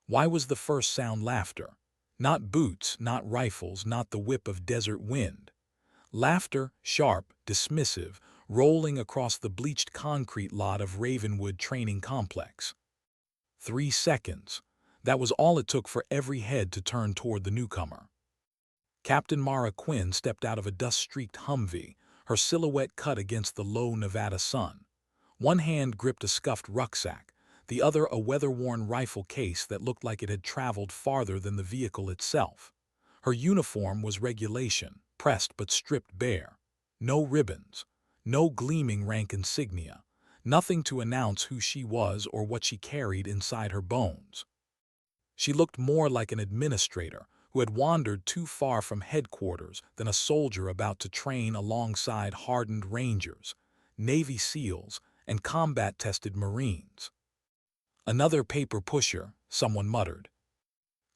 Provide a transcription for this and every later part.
Why was the first sound laughter? Not boots, not rifles, not the whip of desert wind. Laughter, sharp, dismissive, rolling across the bleached concrete lot of Ravenwood Training Complex. 3 seconds. That was all it took for every head to turn toward the newcomer. Captain Mara Quinn stepped out of a dust-streaked Humvee, her silhouette cut against the low Nevada sun. One hand gripped a scuffed rucksack, the other a weather-worn rifle case that looked like it had traveled farther than the vehicle itself. Her uniform was regulation, pressed but stripped bare. No ribbons, no gleaming rank insignia, nothing to announce who she was or what she carried inside her bones. She looked more like an administrator who had wandered too far from headquarters than a soldier about to train alongside hardened Rangers, Navy SEALs, and combat-tested Marines. Another paper pusher, someone muttered.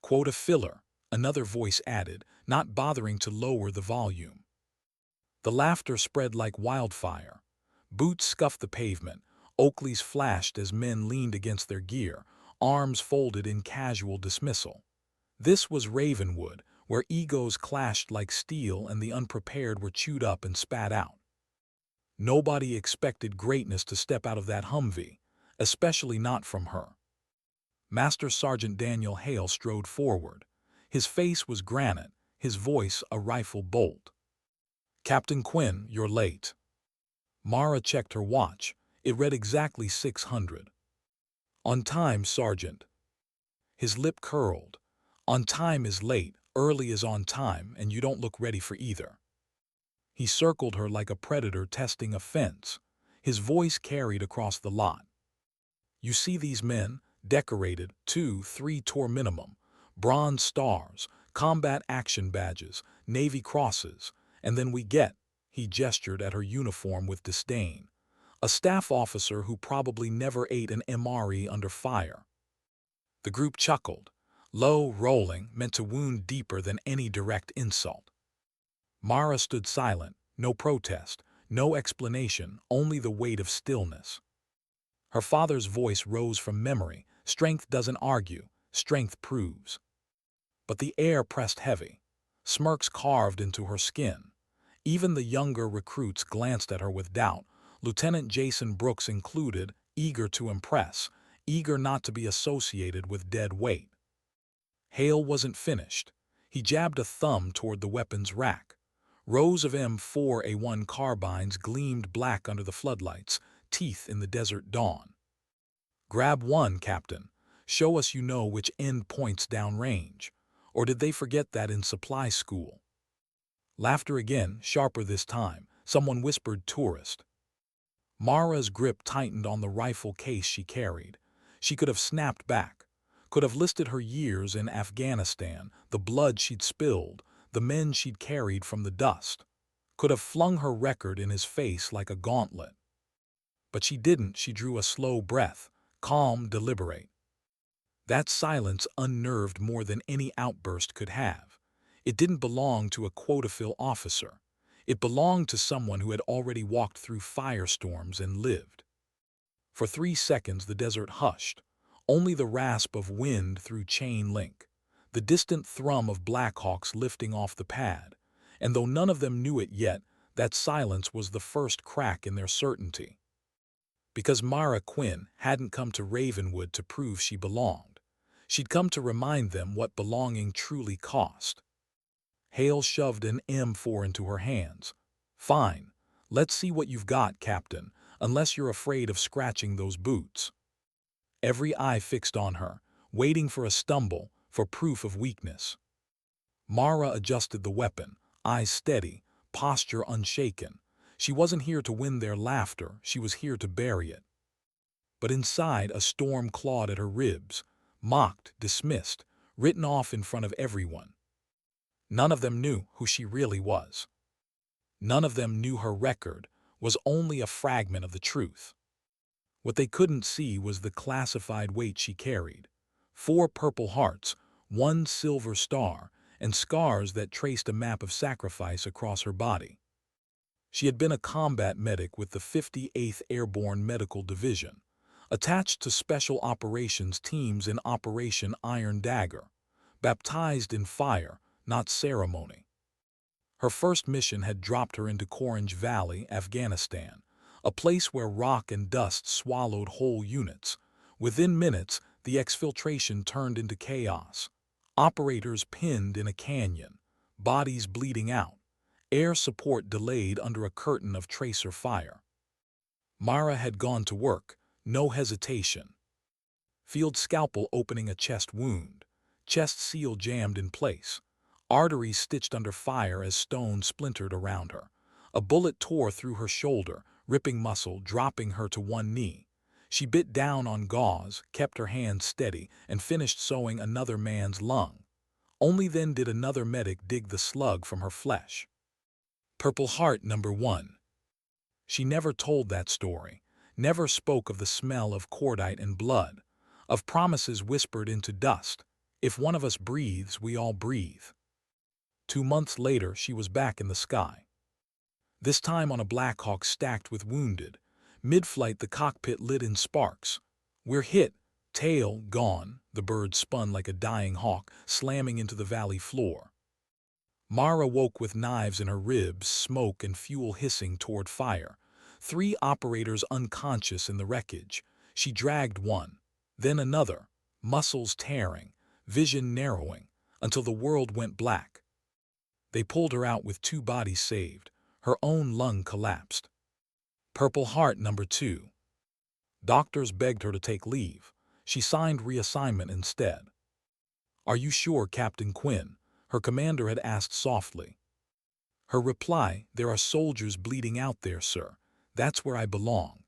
Quota filler, another voice added, not bothering to lower the volume. The laughter spread like wildfire. Boots scuffed the pavement, Oakleys flashed as men leaned against their gear, arms folded in casual dismissal. This was Ravenwood, where egos clashed like steel and the unprepared were chewed up and spat out. Nobody expected greatness to step out of that Humvee, especially not from her. Master Sergeant Daniel Hale strode forward. His face was granite, his voice a rifle bolt. "Captain Quinn, you're late." Mara checked her watch. It read exactly 600. "On time, Sergeant." His lip curled. On time is late, early is on time, and you don't look ready for either. He circled her like a predator testing a fence. His voice carried across the lot. "You see these men, decorated, 2, 3 tour minimum, bronze stars, combat action badges, Navy crosses, and then we get," he gestured at her uniform with disdain, "a staff officer who probably never ate an MRE under fire." The group chuckled. Low, rolling, meant to wound deeper than any direct insult. Mara stood silent, no protest, no explanation, only the weight of stillness. Her father's voice rose from memory. "Strength doesn't argue, strength proves." But the air pressed heavy. Smirks carved into her skin. Even the younger recruits glanced at her with doubt, Lieutenant Jason Brooks included, eager to impress, eager not to be associated with dead weight. Hale wasn't finished. He jabbed a thumb toward the weapons rack. Rows of M4A1 carbines gleamed black under the floodlights, teeth in the desert dawn. "Grab one, Captain. Show us you know which end points downrange. Or did they forget that in supply school?" Laughter again, sharper this time. Someone whispered tourist. Mara's grip tightened on the rifle case she carried. She could have snapped back, could have listed her years in Afghanistan, the blood she'd spilled, the men she'd carried from the dust, could have flung her record in his face like a gauntlet. But she didn't. She drew a slow breath, calm, deliberate. That silence unnerved more than any outburst could have. It didn't belong to a quota-fill officer. It belonged to someone who had already walked through firestorms and lived. For 3 seconds the desert hushed, only the rasp of wind through chain link, the distant thrum of Blackhawks lifting off the pad, and though none of them knew it yet, that silence was the first crack in their certainty. Because Mara Quinn hadn't come to Ravenwood to prove she belonged. She'd come to remind them what belonging truly cost. Hale shoved an M4 into her hands. "Fine. Let's see what you've got, Captain, unless you're afraid of scratching those boots." Every eye fixed on her, waiting for a stumble, for proof of weakness. Mara adjusted the weapon, eyes steady, posture unshaken. She wasn't here to win their laughter, she was here to bury it. But inside, a storm clawed at her ribs, mocked, dismissed, written off in front of everyone. None of them knew who she really was. None of them knew her record was only a fragment of the truth. What they couldn't see was the classified weight she carried. 4 Purple Hearts, 1 Silver Star, and scars that traced a map of sacrifice across her body. She had been a combat medic with the 58th Airborne Medical Division, attached to Special Operations Teams in Operation Iron Dagger, baptized in fire, not ceremony. Her first mission had dropped her into Orange Valley, Afghanistan, a place where rock and dust swallowed whole units. Within minutes, the exfiltration turned into chaos. Operators pinned in a canyon, bodies bleeding out, air support delayed under a curtain of tracer fire. Mara had gone to work, no hesitation. Field scalpel opening a chest wound, chest seal jammed in place, arteries stitched under fire as stone splintered around her. A bullet tore through her shoulder, ripping muscle, dropping her to one knee. She bit down on gauze, kept her hand steady, and finished sewing another man's lung. Only then did another medic dig the slug from her flesh. Purple Heart number 1. She never told that story, never spoke of the smell of cordite and blood, of promises whispered into dust. If one of us breathes, we all breathe. 2 months later, she was back in the sky. This time on a Black Hawk stacked with wounded. Mid-flight, the cockpit lit in sparks. We're hit. Tail gone. The bird spun like a dying hawk, slamming into the valley floor. Mara woke with knives in her ribs, smoke and fuel hissing toward fire. 3 operators unconscious in the wreckage. She dragged one, then another, muscles tearing, vision narrowing, until the world went black. They pulled her out with 2 bodies saved. Her own lung collapsed. Purple Heart number 2. Doctors begged her to take leave. She signed reassignment instead. "Are you sure, Captain Quinn?" her commander had asked softly. Her reply, "There are soldiers bleeding out there, sir. That's where I belong."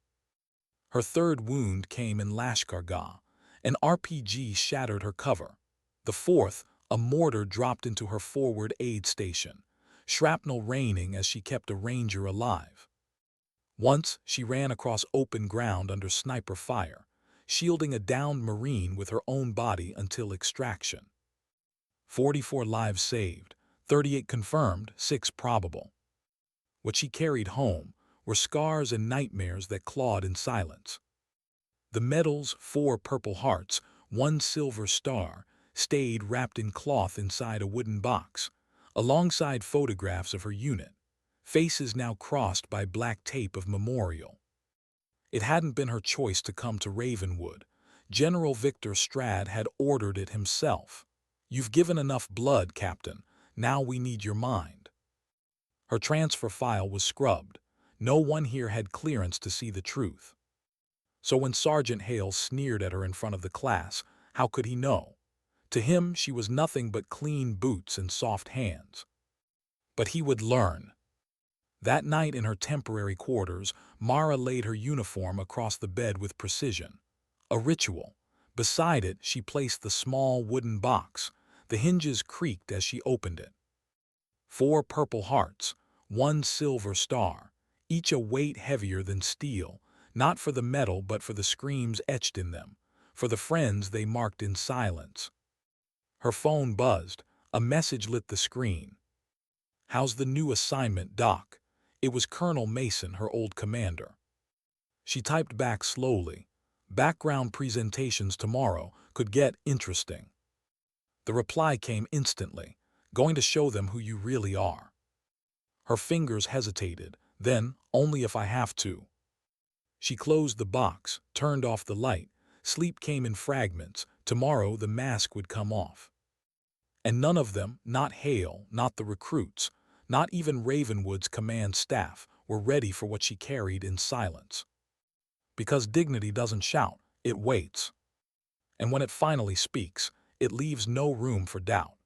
Her third wound came in Lashkargah. An RPG shattered her cover. The fourth, a mortar dropped into her forward aid station, shrapnel raining as she kept a ranger alive. Once, she ran across open ground under sniper fire, shielding a downed Marine with her own body until extraction. 44 lives saved, 38 confirmed, 6 probable. What she carried home were scars and nightmares that clawed in silence. The medals, 4 Purple Hearts, 1 Silver Star, stayed wrapped in cloth inside a wooden box, alongside photographs of her unit, faces now crossed by black tape of memorial. It hadn't been her choice to come to Ravenwood. General Victor Strad had ordered it himself. "You've given enough blood, Captain. Now we need your mind." Her transfer file was scrubbed. No one here had clearance to see the truth. So when Sergeant Hale sneered at her in front of the class, how could he know? To him, she was nothing but clean boots and soft hands. But he would learn. That night in her temporary quarters, Mara laid her uniform across the bed with precision. A ritual. Beside it, she placed the small wooden box. The hinges creaked as she opened it. 4 Purple Hearts, 1 Silver Star, each a weight heavier than steel, not for the metal but for the screams etched in them, for the friends they marked in silence. Her phone buzzed. A message lit the screen. "How's the new assignment, Doc?" It was Colonel Mason, her old commander. She typed back slowly. "Background presentations tomorrow could get interesting." The reply came instantly. "Going to show them who you really are." Her fingers hesitated. Then, "Only if I have to." She closed the box, turned off the light. Sleep came in fragments. Tomorrow the mask would come off. And none of them, not Hale, not the recruits, not even Ravenwood's command staff, were ready for what she carried in silence. Because dignity doesn't shout, it waits. And when it finally speaks, it leaves no room for doubt.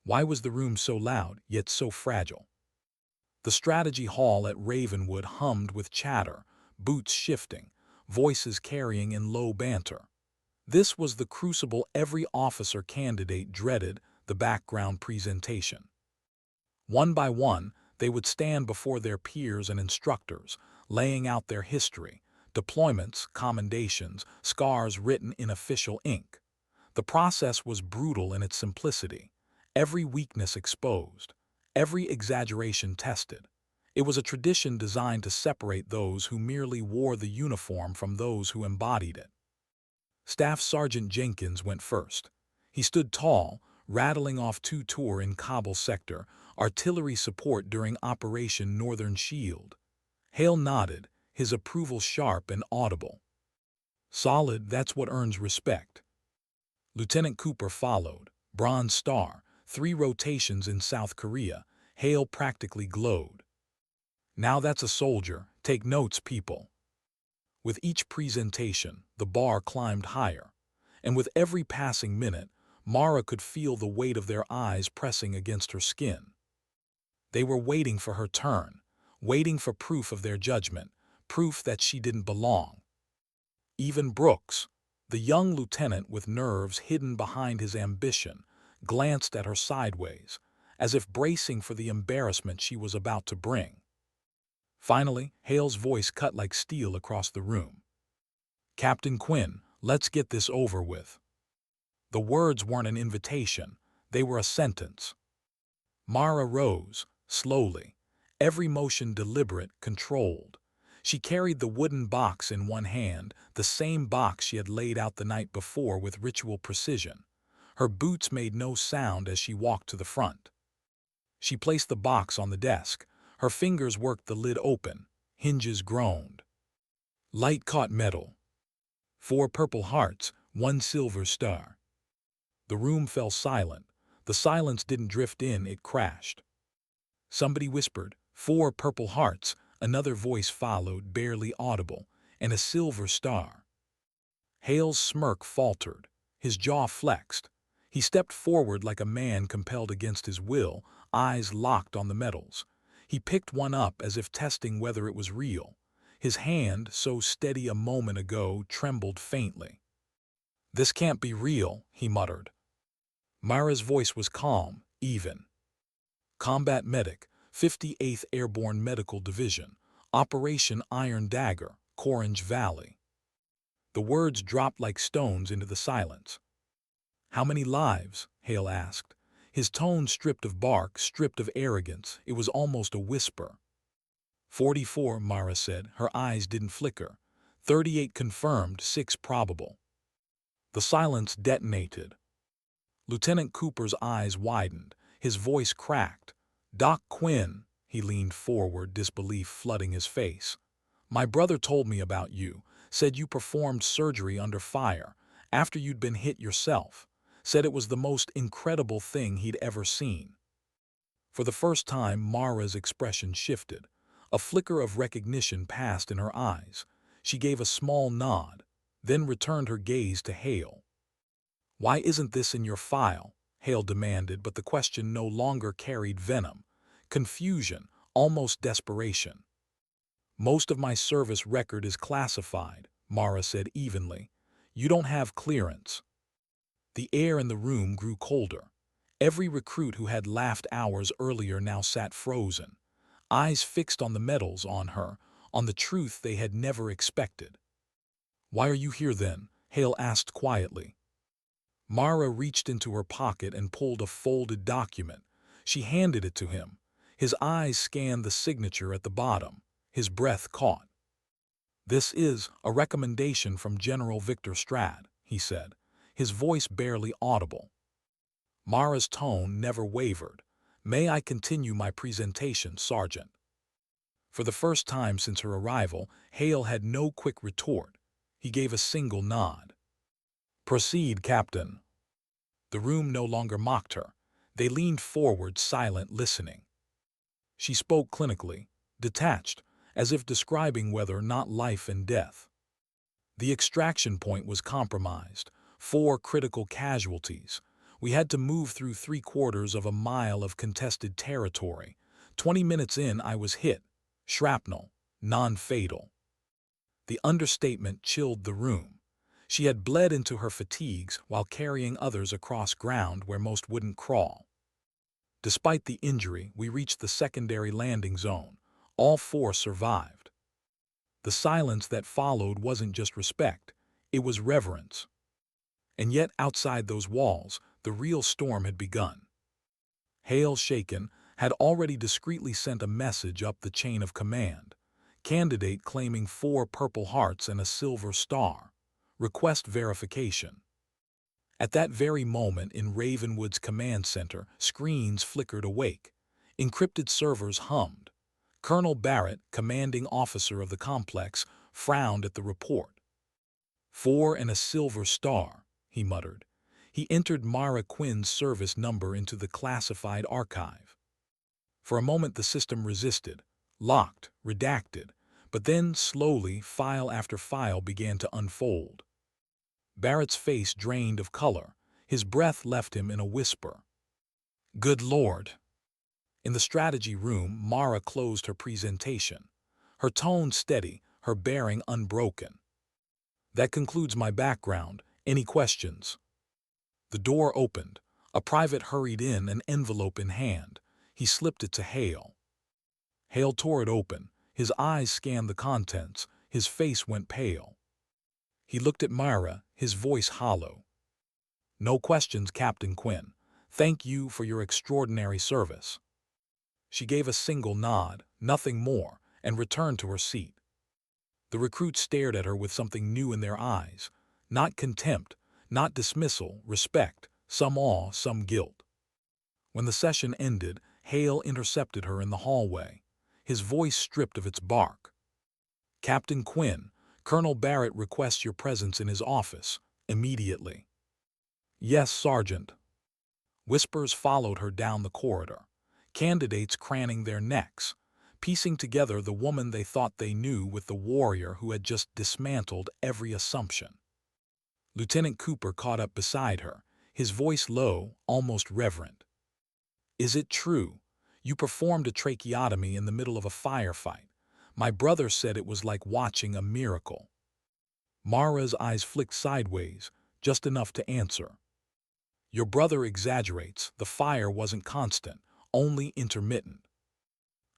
Why was the room so loud, yet so fragile? The strategy hall at Ravenwood hummed with chatter, boots shifting, voices carrying in low banter. This was the crucible every officer candidate dreaded, the background presentation. One by one, they would stand before their peers and instructors, laying out their history, deployments, commendations, scars written in official ink. The process was brutal in its simplicity. Every weakness exposed, every exaggeration tested, It was a tradition designed to separate those who merely wore the uniform from those who embodied it. Staff Sergeant Jenkins went first. He stood tall, rattling off 2 tours in Kabul sector, artillery support during Operation Northern Shield. Hale nodded, his approval sharp and audible. Solid, that's what earns respect. Lieutenant Cooper followed, Bronze Star, 3 rotations in South Korea. Hale practically glowed. Now that's a soldier, take notes, people. With each presentation, the bar climbed higher, and with every passing minute, Mara could feel the weight of their eyes pressing against her skin. They were waiting for her turn, waiting for proof of their judgment, proof that she didn't belong. Even Brooks, the young lieutenant with nerves hidden behind his ambition, glanced at her sideways, as if bracing for the embarrassment she was about to bring. Finally, Hale's voice cut like steel across the room. "Captain Quinn, let's get this over with." The words weren't an invitation, they were a sentence. Mara rose, slowly, every motion deliberate, controlled. She carried the wooden box in one hand, the same box she had laid out the night before with ritual precision. Her boots made no sound as she walked to the front. She placed the box on the desk. Her fingers worked the lid open. Hinges groaned. Light caught metal. 4 purple hearts, 1 silver star. The room fell silent. The silence didn't drift in, it crashed. Somebody whispered, 4 purple hearts. Another voice followed, barely audible, and a silver star. Hale's smirk faltered. His jaw flexed. He stepped forward like a man compelled against his will, eyes locked on the medals. He picked one up as if testing whether it was real. His hand, so steady a moment ago, trembled faintly. "This can't be real," he muttered. Mara's voice was calm, even. "Combat Medic, 58th Airborne Medical Division, Operation Iron Dagger, Orange Valley." The words dropped like stones into the silence. "How many lives?" Hale asked. His tone stripped of bark, stripped of arrogance. It was almost a whisper. 44, Mara said. Her eyes didn't flicker. 38 confirmed, 6 probable. The silence detonated. Lieutenant Cooper's eyes widened. His voice cracked. "Doc Quinn," he leaned forward, disbelief flooding his face. "My brother told me about you, said you performed surgery under fire, after you'd been hit yourself. Said it was the most incredible thing he'd ever seen." For the first time, Mara's expression shifted. A flicker of recognition passed in her eyes. She gave a small nod, then returned her gaze to Hale. "Why isn't this in your file?" Hale demanded, but the question no longer carried venom. Confusion, almost desperation. "Most of my service record is classified," Mara said evenly. "You don't have clearance." The air in the room grew colder. Every recruit who had laughed hours earlier now sat frozen, eyes fixed on the medals, on her, on the truth they had never expected. "Why are you here then?" Hale asked quietly. Mara reached into her pocket and pulled a folded document. She handed it to him. His eyes scanned the signature at the bottom. His breath caught. "This is a recommendation from General Victor Strad," he said, his voice barely audible. Mara's tone never wavered. "May I continue my presentation, Sergeant?" For the first time since her arrival, Hale had no quick retort. He gave a single nod. "Proceed, Captain." The room no longer mocked her. They leaned forward, silent, listening. She spoke clinically, detached, as if describing whether not life and death. The extraction point was compromised. 4 critical casualties. We had to move through 3/4 of a mile of contested territory. 20 minutes in, I was hit. Shrapnel, non-fatal. The understatement chilled the room. She had bled into her fatigues while carrying others across ground where most wouldn't crawl. Despite the injury, we reached the secondary landing zone. All 4 survived. The silence that followed wasn't just respect, it was reverence. And yet outside those walls, the real storm had begun. Hale, shaken, had already discreetly sent a message up the chain of command. Candidate claiming 4 Purple Hearts and a Silver Star. Request verification. At that very moment in Ravenwood's command center, screens flickered awake. Encrypted servers hummed. Colonel Barrett, commanding officer of the complex, frowned at the report. 4 and a Silver Star, he muttered. He entered Mara Quinn's service number into the classified archive. For a moment the system resisted, locked, redacted, but then slowly file after file began to unfold. Barrett's face drained of color. His breath left him in a whisper. Good Lord! In the strategy room, Mara closed her presentation. Her tone steady, her bearing unbroken. That concludes my background. Any questions? The door opened. A private hurried in, an envelope in hand. He slipped it to Hale. Hale tore it open. His eyes scanned the contents. His face went pale. He looked at Myra, his voice hollow. No questions, Captain Quinn. Thank you for your extraordinary service. She gave a single nod, nothing more, and returned to her seat. The recruits stared at her with something new in their eyes. Not contempt, not dismissal, respect, some awe, some guilt. When the session ended, Hale intercepted her in the hallway, his voice stripped of its bark. Captain Quinn, Colonel Barrett requests your presence in his office, immediately. Yes, Sergeant. Whispers followed her down the corridor, candidates craning their necks, piecing together the woman they thought they knew with the warrior who had just dismantled every assumption. Lieutenant Cooper caught up beside her, his voice low, almost reverent. Is it true? You performed a tracheotomy in the middle of a firefight. My brother said it was like watching a miracle. Mara's eyes flicked sideways, just enough to answer. Your brother exaggerates. The fire wasn't constant, only intermittent.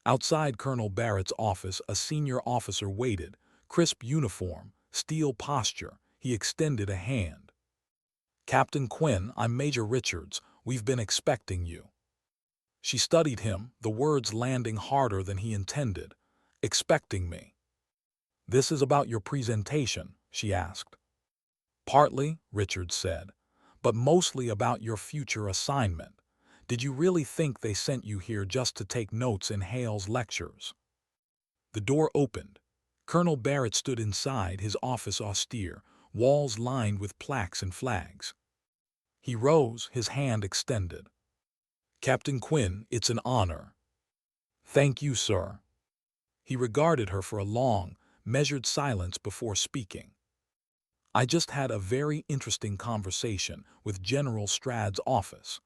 Outside Colonel Barrett's office, a senior officer waited, crisp uniform, steel posture. He extended a hand. Captain Quinn, I'm Major Richards. We've been expecting you. She studied him, the words landing harder than he intended. Expecting me. This is about your presentation, she asked. Partly, Richards said, but mostly about your future assignment. Did you really think they sent you here just to take notes in Hale's lectures? The door opened. Colonel Barrett stood inside, his office austere, walls lined with plaques and flags. He rose, his hand extended. Captain Quinn, it's an honor. Thank you, sir. He regarded her for a long, measured silence before speaking. I just had a very interesting conversation with General Strahd's office.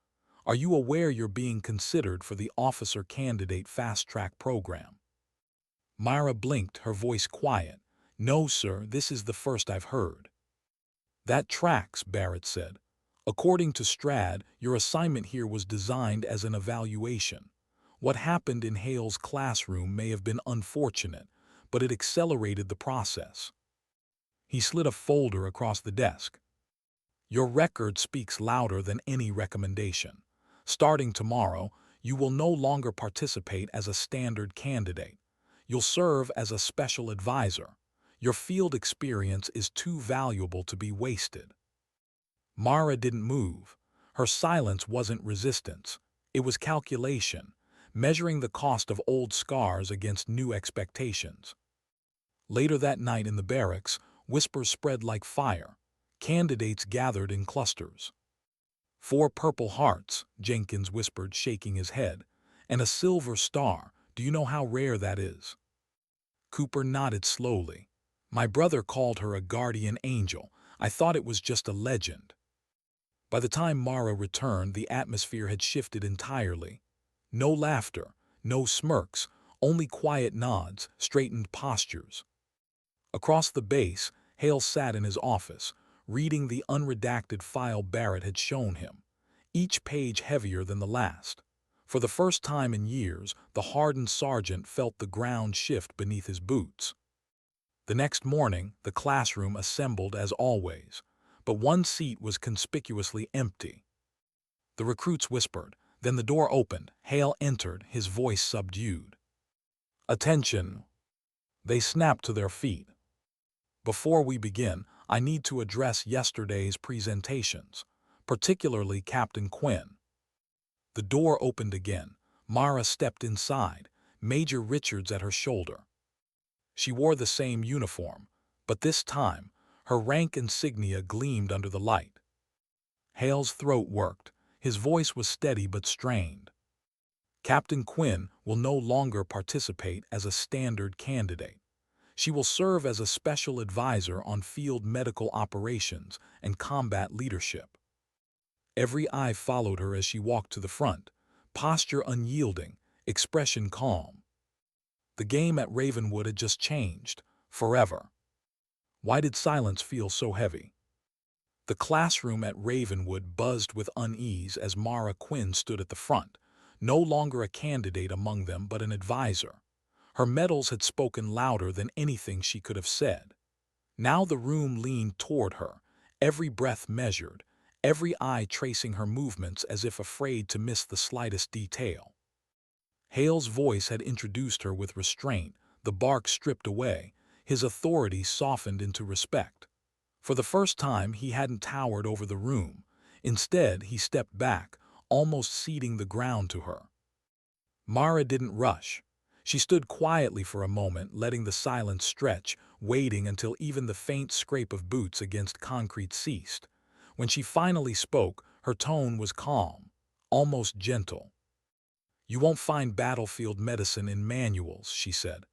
Are you aware you're being considered for the officer candidate fast-track program? Myra blinked, her voice quiet. No, sir, this is the first I've heard. That tracks, Barrett said. According to Strahd, your assignment here was designed as an evaluation. What happened in Hale's classroom may have been unfortunate, but it accelerated the process. He slid a folder across the desk. Your record speaks louder than any recommendation. Starting tomorrow, you will no longer participate as a standard candidate. You'll serve as a special advisor. Your field experience is too valuable to be wasted. Mara didn't move. Her silence wasn't resistance. It was calculation, measuring the cost of old scars against new expectations. Later that night in the barracks, whispers spread like fire. Candidates gathered in clusters. 4 Purple Hearts, Jenkins whispered, shaking his head, and a Silver Star. Do you know how rare that is? Cooper nodded slowly. My brother called her a guardian angel. I thought it was just a legend. By the time Mara returned, the atmosphere had shifted entirely. No laughter, no smirks, only quiet nods, straightened postures. Across the base, Hale sat in his office, reading the unredacted file Barrett had shown him, each page heavier than the last. For the first time in years, the hardened sergeant felt the ground shift beneath his boots. The next morning, the classroom assembled as always, but one seat was conspicuously empty. The recruits whispered, Then the door opened. Hale entered, his voice subdued. "Attention!" They snapped to their feet. "Before we begin, I need to address yesterday's presentations, particularly Captain Quinn." The door opened again. Mara stepped inside, Major Richards at her shoulder. She wore the same uniform, but this time, her rank insignia gleamed under the light. Hale's throat worked. His voice was steady but strained. "Captain Quinn will no longer participate as a standard candidate. She will serve as a special advisor on field medical operations and combat leadership." Every eye followed her as she walked to the front, posture unyielding, expression calm. The game at Ravenwood had just changed, forever. Why did silence feel so heavy? The classroom at Ravenwood buzzed with unease as Mara Quinn stood at the front, no longer a candidate among them but an advisor. Her medals had spoken louder than anything she could have said. Now the room leaned toward her, every breath measured, every eye tracing her movements as if afraid to miss the slightest detail. Hale's voice had introduced her with restraint, the bark stripped away, his authority softened into respect. For the first time he hadn't towered over the room. Instead, he stepped back, almost ceding the ground to her. Mara didn't rush. She stood quietly for a moment, letting the silence stretch, waiting until even the faint scrape of boots against concrete ceased. When she finally spoke, her tone was calm, almost gentle. "You won't find battlefield medicine in manuals," she said.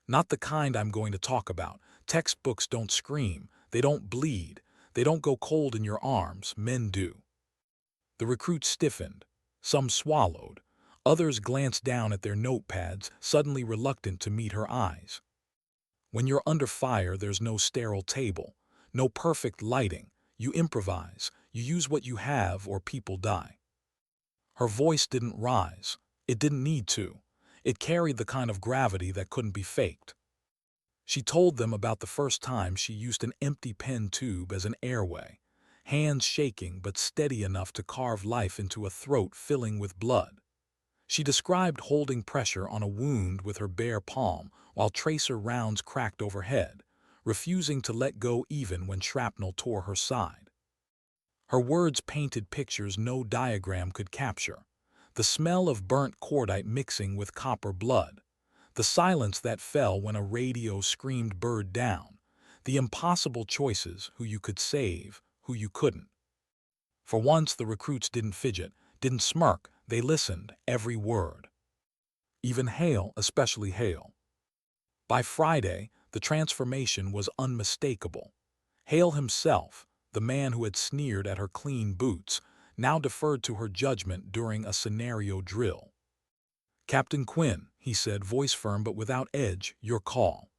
"Not the kind I'm going to talk about. Textbooks don't scream, they don't bleed, they don't go cold in your arms, men do." The recruits stiffened. Some swallowed. Others glanced down at their notepads, suddenly reluctant to meet her eyes. When you're under fire, there's no sterile table, no perfect lighting. You improvise, you use what you have or people die. Her voice didn't rise. It didn't need to. It carried the kind of gravity that couldn't be faked. She told them about the first time she used an empty pen tube as an airway, hands shaking but steady enough to carve life into a throat filling with blood. She described holding pressure on a wound with her bare palm while tracer rounds cracked overhead, refusing to let go even when shrapnel tore her side. Her words painted pictures no diagram could capture. The smell of burnt cordite mixing with copper blood, the silence that fell when a radio screamed bird down, the impossible choices, who you could save, who you couldn't. For once the recruits didn't fidget, didn't smirk, they listened, every word. Even Hale, especially Hale. By Friday, the transformation was unmistakable. Hale himself, the man who had sneered at her clean boots, now deferred to her judgment during a scenario drill. "Captain Quinn," he said, voice firm but without edge, "your call."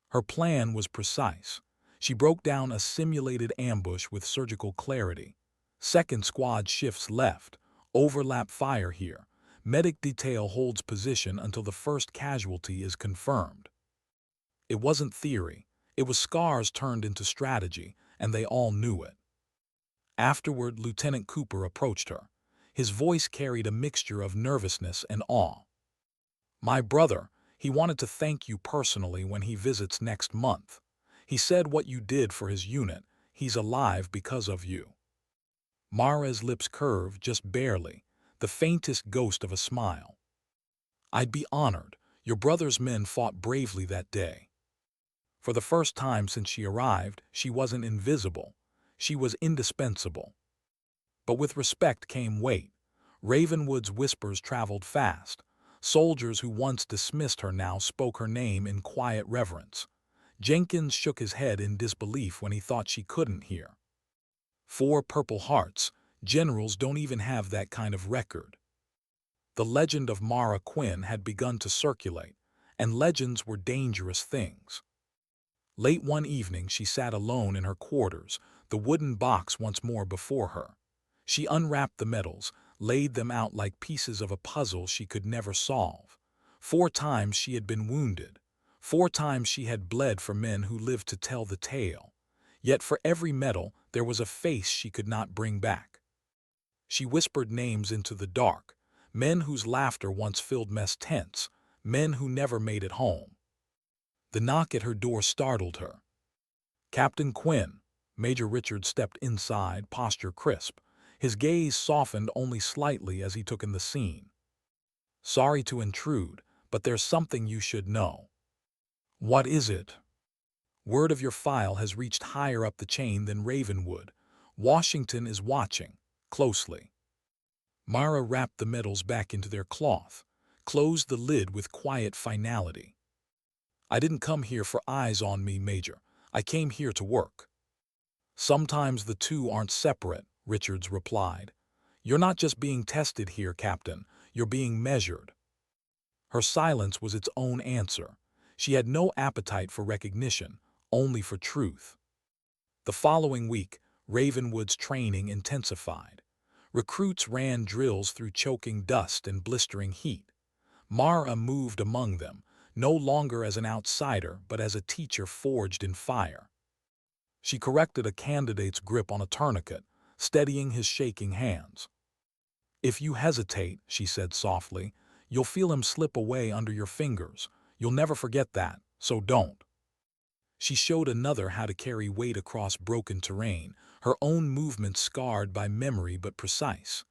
Her plan was precise. She broke down a simulated ambush with surgical clarity. Second squad shifts left, overlap fire here. Medic detail holds position until the first casualty is confirmed. It wasn't theory. It was scars turned into strategy, and they all knew it. Afterward, Lieutenant Cooper approached her. His voice carried a mixture of nervousness and awe. "My brother, he wanted to thank you personally when he visits next month. He said what you did for his unit. He's alive because of you." Mara's lips curved just barely, the faintest ghost of a smile. "I'd be honored. Your brother's men fought bravely that day." For the first time since she arrived, she wasn't invisible. She was indispensable. But with respect came weight. Ravenwood's whispers traveled fast. Soldiers who once dismissed her now spoke her name in quiet reverence. Jenkins shook his head in disbelief when he thought she couldn't hear. 4 Purple Hearts. Generals don't even have that kind of record. The legend of Mara Quinn had begun to circulate, and legends were dangerous things. Late one evening she sat alone in her quarters, the wooden box once more before her. She unwrapped the medals, laid them out like pieces of a puzzle she could never solve. 4 times she had been wounded. 4 times she had bled for men who lived to tell the tale. Yet for every medal there was a face she could not bring back. She whispered names into the dark, men whose laughter once filled mess tents, men who never made it home. The knock at her door startled her. "Captain Quinn." Major Richard stepped inside, posture crisp. His gaze softened only slightly as he took in the scene. "Sorry to intrude, but there's something you should know." "What is it?" "Word of your file has reached higher up the chain than Ravenwood. Washington is watching closely." Mara wrapped the medals back into their cloth, closed the lid with quiet finality. "I didn't come here for eyes on me, Major. I came here to work." "Sometimes the two aren't separate," Richards replied. "You're not just being tested here, Captain. You're being measured." Her silence was its own answer. She had no appetite for recognition, only for truth. The following week, Ravenwood's training intensified. Recruits ran drills through choking dust and blistering heat. Mara moved among them, no longer as an outsider but as a teacher forged in fire. She corrected a candidate's grip on a tourniquet, steadying his shaking hands. "If you hesitate," she said softly, "you'll feel him slip away under your fingers. You'll never forget that, so don't." She showed another how to carry weight across broken terrain, her own movements scarred by memory but precise.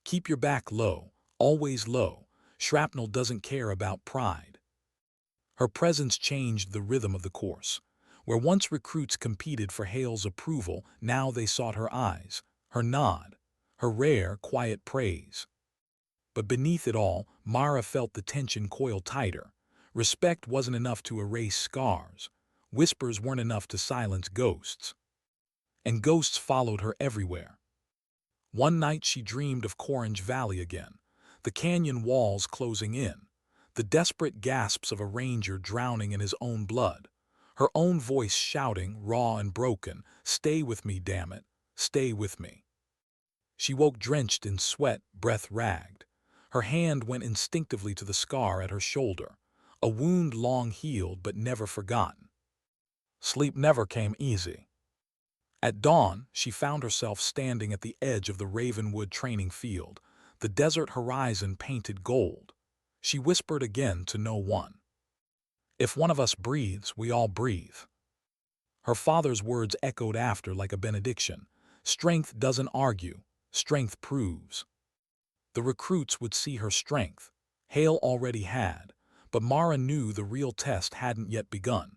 "Keep your back low, always low. Shrapnel doesn't care about pride." Her presence changed the rhythm of the course. Where once recruits competed for Hale's approval, now they sought her eyes, her nod, her rare, quiet praise. But beneath it all, Mara felt the tension coil tighter. Respect wasn't enough to erase scars. Whispers weren't enough to silence ghosts. And ghosts followed her everywhere. One night she dreamed of Corange Valley again, the canyon walls closing in, the desperate gasps of a ranger drowning in his own blood, her own voice shouting, raw and broken, "Stay with me, damn it, stay with me." She woke drenched in sweat, breath ragged. Her hand went instinctively to the scar at her shoulder, a wound long healed but never forgotten. Sleep never came easy. At dawn, she found herself standing at the edge of the Ravenwood training field, the desert horizon painted gold. She whispered again to no one. "If one of us breathes, we all breathe." Her father's words echoed after like a benediction. "Strength doesn't argue, strength proves." The recruits would see her strength. Hale already had, but Mara knew the real test hadn't yet begun.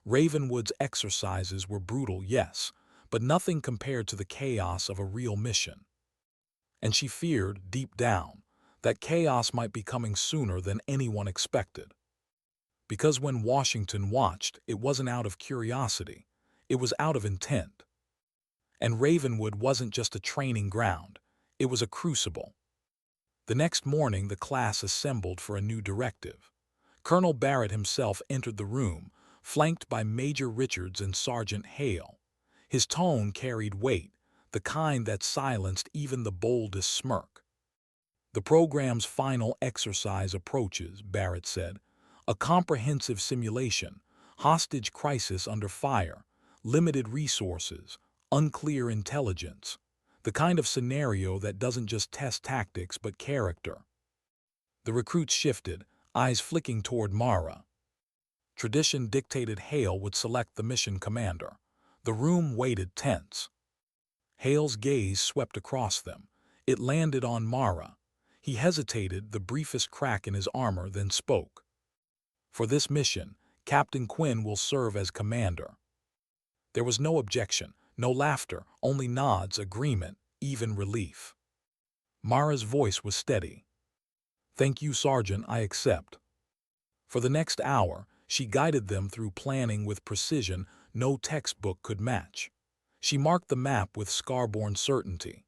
Ravenwood's exercises were brutal, yes, but nothing compared to the chaos of a real mission. And she feared, deep down, that chaos might be coming sooner than anyone expected. Because when Washington watched, it wasn't out of curiosity, it was out of intent. And Ravenwood wasn't just a training ground, it was a crucible. The next morning the class assembled for a new directive. Colonel Barrett himself entered the room, flanked by Major Richards and Sergeant Hale. His tone carried weight, the kind that silenced even the boldest smirk. "The program's final exercise approaches," Barrett said. "A comprehensive simulation, hostage crisis under fire, limited resources, unclear intelligence. The kind of scenario that doesn't just test tactics but character." The recruits shifted, eyes flicking toward Mara. Tradition dictated Hale would select the mission commander. The room waited tense. Hale's gaze swept across them. It landed on Mara. He hesitated, the briefest crack in his armor, then spoke. "For this mission, Captain Quinn will serve as commander." There was no objection, no laughter, only nods, agreement, even relief. Mara's voice was steady. "Thank you, Sergeant, I accept." For the next hour, she guided them through planning with precision no textbook could match. She marked the map with scar-born certainty.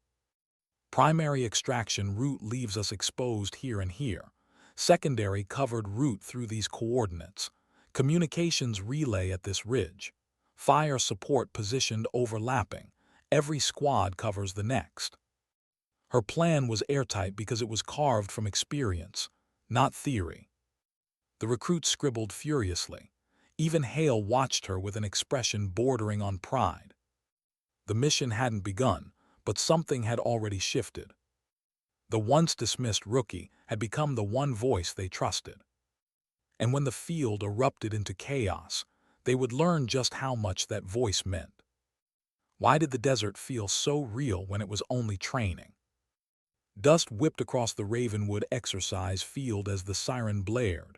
Primary extraction route leaves us exposed here and here. Secondary covered route through these coordinates. Communications relay at this ridge. Fire support positioned overlapping. Every squad covers the next. Her plan was airtight because it was carved from experience, not theory. The recruits scribbled furiously. Even Hale watched her with an expression bordering on pride. The mission hadn't begun, but something had already shifted. The once dismissed rookie had become the one voice they trusted. And when the field erupted into chaos, they would learn just how much that voice meant. Why did the desert feel so real when it was only training? Dust whipped across the Ravenwood exercise field as the siren blared.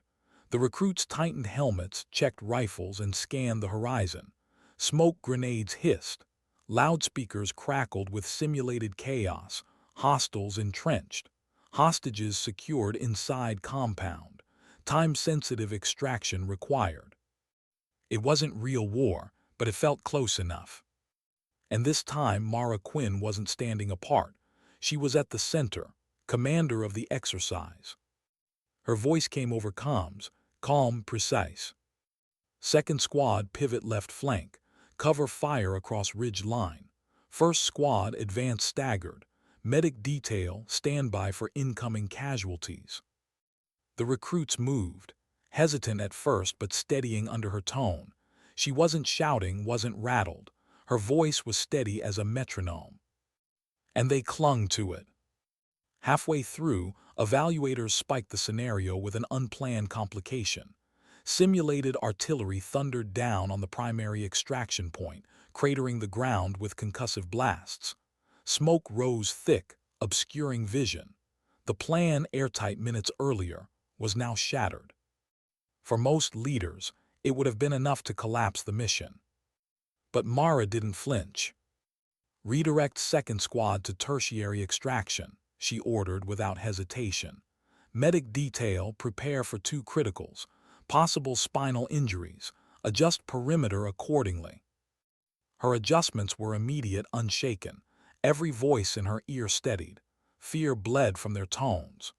The recruits tightened helmets, checked rifles, and scanned the horizon. Smoke grenades hissed. Loudspeakers crackled with simulated chaos. Hostiles entrenched. Hostages secured inside compound. Time-sensitive extraction required. It wasn't real war, but it felt close enough. And this time Mara Quinn wasn't standing apart. She was at the center, commander of the exercise. Her voice came over comms, calm, precise. Second squad pivot left flank, cover fire across ridge line. First squad advance staggered. Medic detail, standby for incoming casualties. The recruits moved, hesitant at first but steadying under her tone. She wasn't shouting, wasn't rattled. Her voice was steady as a metronome. And they clung to it. Halfway through, evaluators spiked the scenario with an unplanned complication. Simulated artillery thundered down on the primary extraction point, cratering the ground with concussive blasts. Smoke rose thick, obscuring vision. The plan, airtight minutes earlier, was now shattered. For most leaders, it would have been enough to collapse the mission. But Mara didn't flinch. "Redirect second squad to tertiary extraction," she ordered without hesitation. "Medic detail, prepare for 2 criticals, possible spinal injuries, adjust perimeter accordingly." Her adjustments were immediate, unshaken. Every voice in her ear steadied. Fear bled from their tones.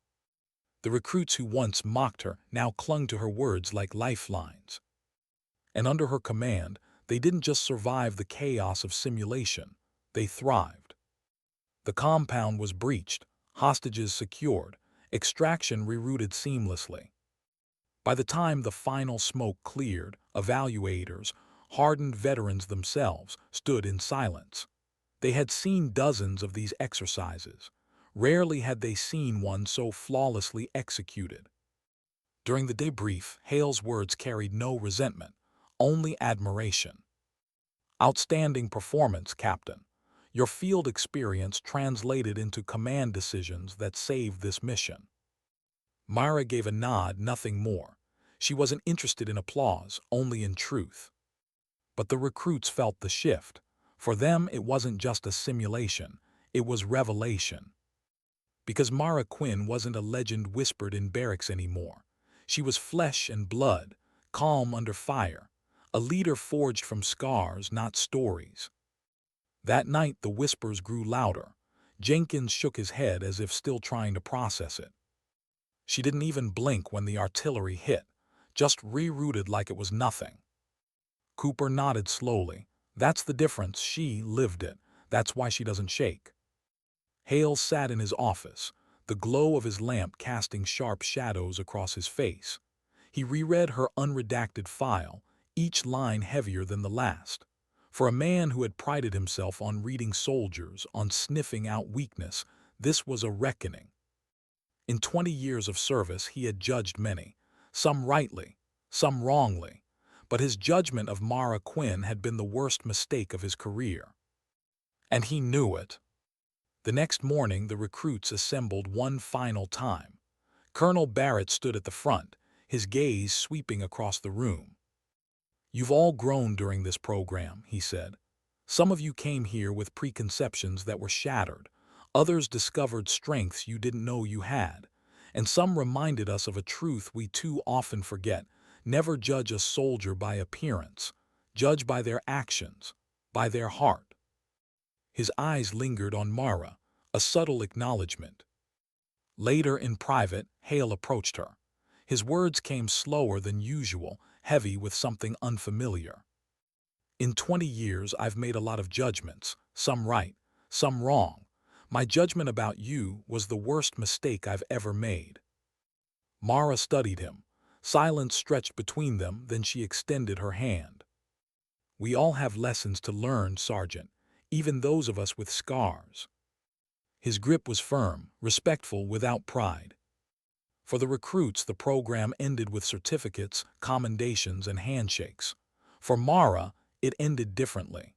The recruits who once mocked her now clung to her words like lifelines. And under her command, they didn't just survive the chaos of simulation, they thrived. The compound was breached, hostages secured, extraction rerouted seamlessly. By the time the final smoke cleared, evaluators, hardened veterans themselves, stood in silence. They had seen dozens of these exercises. Rarely had they seen one so flawlessly executed. During the debrief, Hale's words carried no resentment, only admiration. "Outstanding performance, Captain. Your field experience translated into command decisions that saved this mission." Myra gave a nod, nothing more. She wasn't interested in applause, only in truth. But the recruits felt the shift. For them, it wasn't just a simulation, it was revelation. Because Mara Quinn wasn't a legend whispered in barracks anymore. She was flesh and blood, calm under fire, a leader forged from scars, not stories. That night the whispers grew louder. Jenkins shook his head as if still trying to process it. She didn't even blink when the artillery hit, just rerouted like it was nothing. Cooper nodded slowly. "That's the difference. She lived it. That's why she doesn't shake." Hale sat in his office, the glow of his lamp casting sharp shadows across his face. He reread her unredacted file, each line heavier than the last. For a man who had prided himself on reading soldiers, on sniffing out weakness, this was a reckoning. In 20 years of service he had judged many, some rightly, some wrongly, but his judgment of Mara Quinn had been the worst mistake of his career. And he knew it. The next morning the recruits assembled one final time. Colonel Barrett stood at the front, his gaze sweeping across the room. "You've all grown during this program," he said. "Some of you came here with preconceptions that were shattered. Others discovered strengths you didn't know you had. And some reminded us of a truth we too often forget. Never judge a soldier by appearance. Judge by their actions, by their heart." His eyes lingered on Mara, a subtle acknowledgement. Later in private, Hale approached her. His words came slower than usual, heavy with something unfamiliar. "In 20 years I've made a lot of judgments, some right, some wrong. My judgment about you was the worst mistake I've ever made." Mara studied him. Silence stretched between them, then she extended her hand. "We all have lessons to learn, Sergeant, even those of us with scars." His grip was firm, respectful without pride. For the recruits, the program ended with certificates, commendations, and handshakes. For Mara, it ended differently.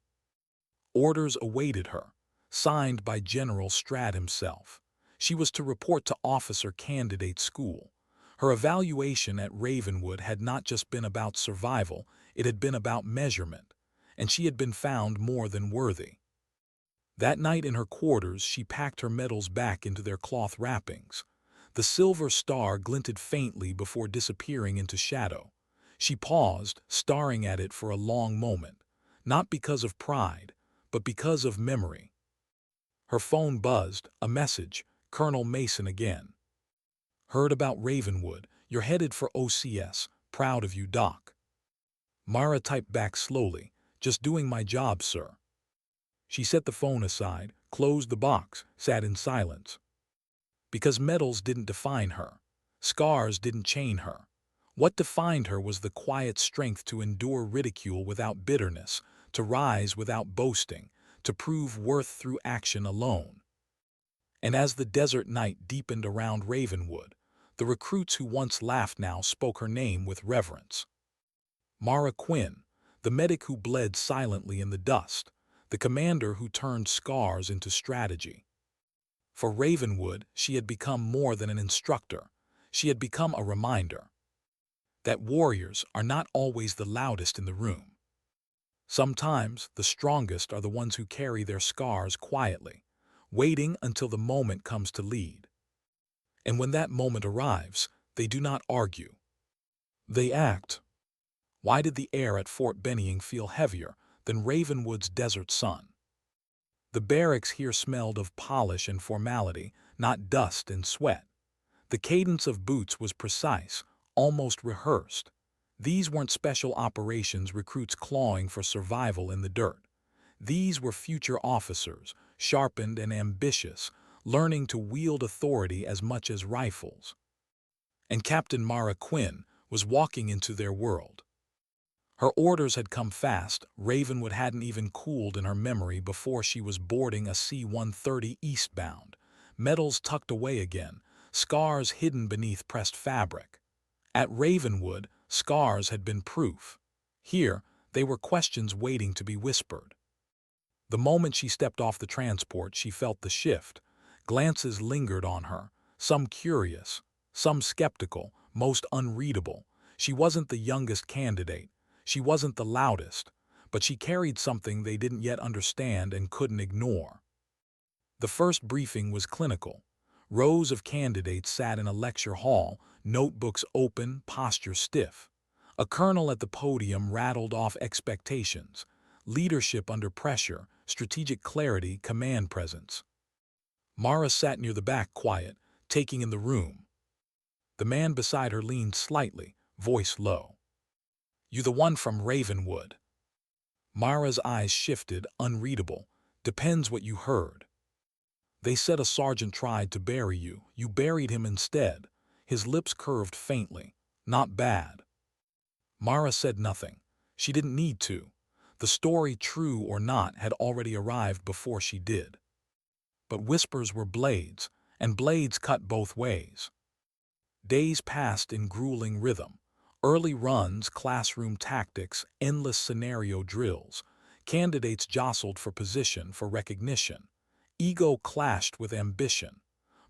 Orders awaited her, signed by General Strad himself. She was to report to Officer Candidate School. Her evaluation at Ravenwood had not just been about survival, it had been about measurement, and she had been found more than worthy. That night in her quarters, she packed her medals back into their cloth wrappings. The silver star glinted faintly before disappearing into shadow. She paused, staring at it for a long moment, not because of pride, but because of memory. Her phone buzzed, a message, Colonel Mason again. Heard about Ravenwood, you're headed for OCS, proud of you, Doc. Mara typed back slowly, just doing my job, sir. She set the phone aside, closed the box, sat in silence. Because medals didn't define her. Scars didn't chain her. What defined her was the quiet strength to endure ridicule without bitterness, to rise without boasting, to prove worth through action alone. And as the desert night deepened around Ravenwood, the recruits who once laughed now spoke her name with reverence. Mara Quinn, the medic who bled silently in the dust, the commander who turned scars into strategy. For Ravenwood, she had become more than an instructor. She had become a reminder that warriors are not always the loudest in the room. Sometimes the strongest are the ones who carry their scars quietly, waiting until the moment comes to lead. And when that moment arrives, they do not argue. They act. Why did the air at Fort Benning feel heavier than Ravenwood's desert sun? The barracks here smelled of polish and formality, not dust and sweat. The cadence of boots was precise, almost rehearsed. These weren't special operations recruits clawing for survival in the dirt. These were future officers, sharpened and ambitious, learning to wield authority as much as rifles. And Captain Mara Quinn was walking into their world. Her orders had come fast. Ravenwood hadn't even cooled in her memory before she was boarding a C-130 eastbound, medals tucked away again, scars hidden beneath pressed fabric. At Ravenwood, scars had been proof. Here, they were questions waiting to be whispered. The moment she stepped off the transport, she felt the shift. Glances lingered on her, some curious, some skeptical, most unreadable. She wasn't the youngest candidate. She wasn't the loudest, but she carried something they didn't yet understand and couldn't ignore. The first briefing was clinical. Rows of candidates sat in a lecture hall, notebooks open, posture stiff. A colonel at the podium rattled off expectations, leadership under pressure, strategic clarity, command presence. Mara sat near the back, quiet, taking in the room. The man beside her leaned slightly, voice low. "You the one from Ravenwood?" Mara's eyes shifted, unreadable. "Depends what you heard." "They said a sergeant tried to bury you. You buried him instead." His lips curved faintly. "Not bad." Mara said nothing. She didn't need to. The story, true or not, had already arrived before she did. But whispers were blades, and blades cut both ways. Days passed in grueling rhythm. Early runs, classroom tactics, endless scenario drills. Candidates jostled for position, for recognition. Ego clashed with ambition.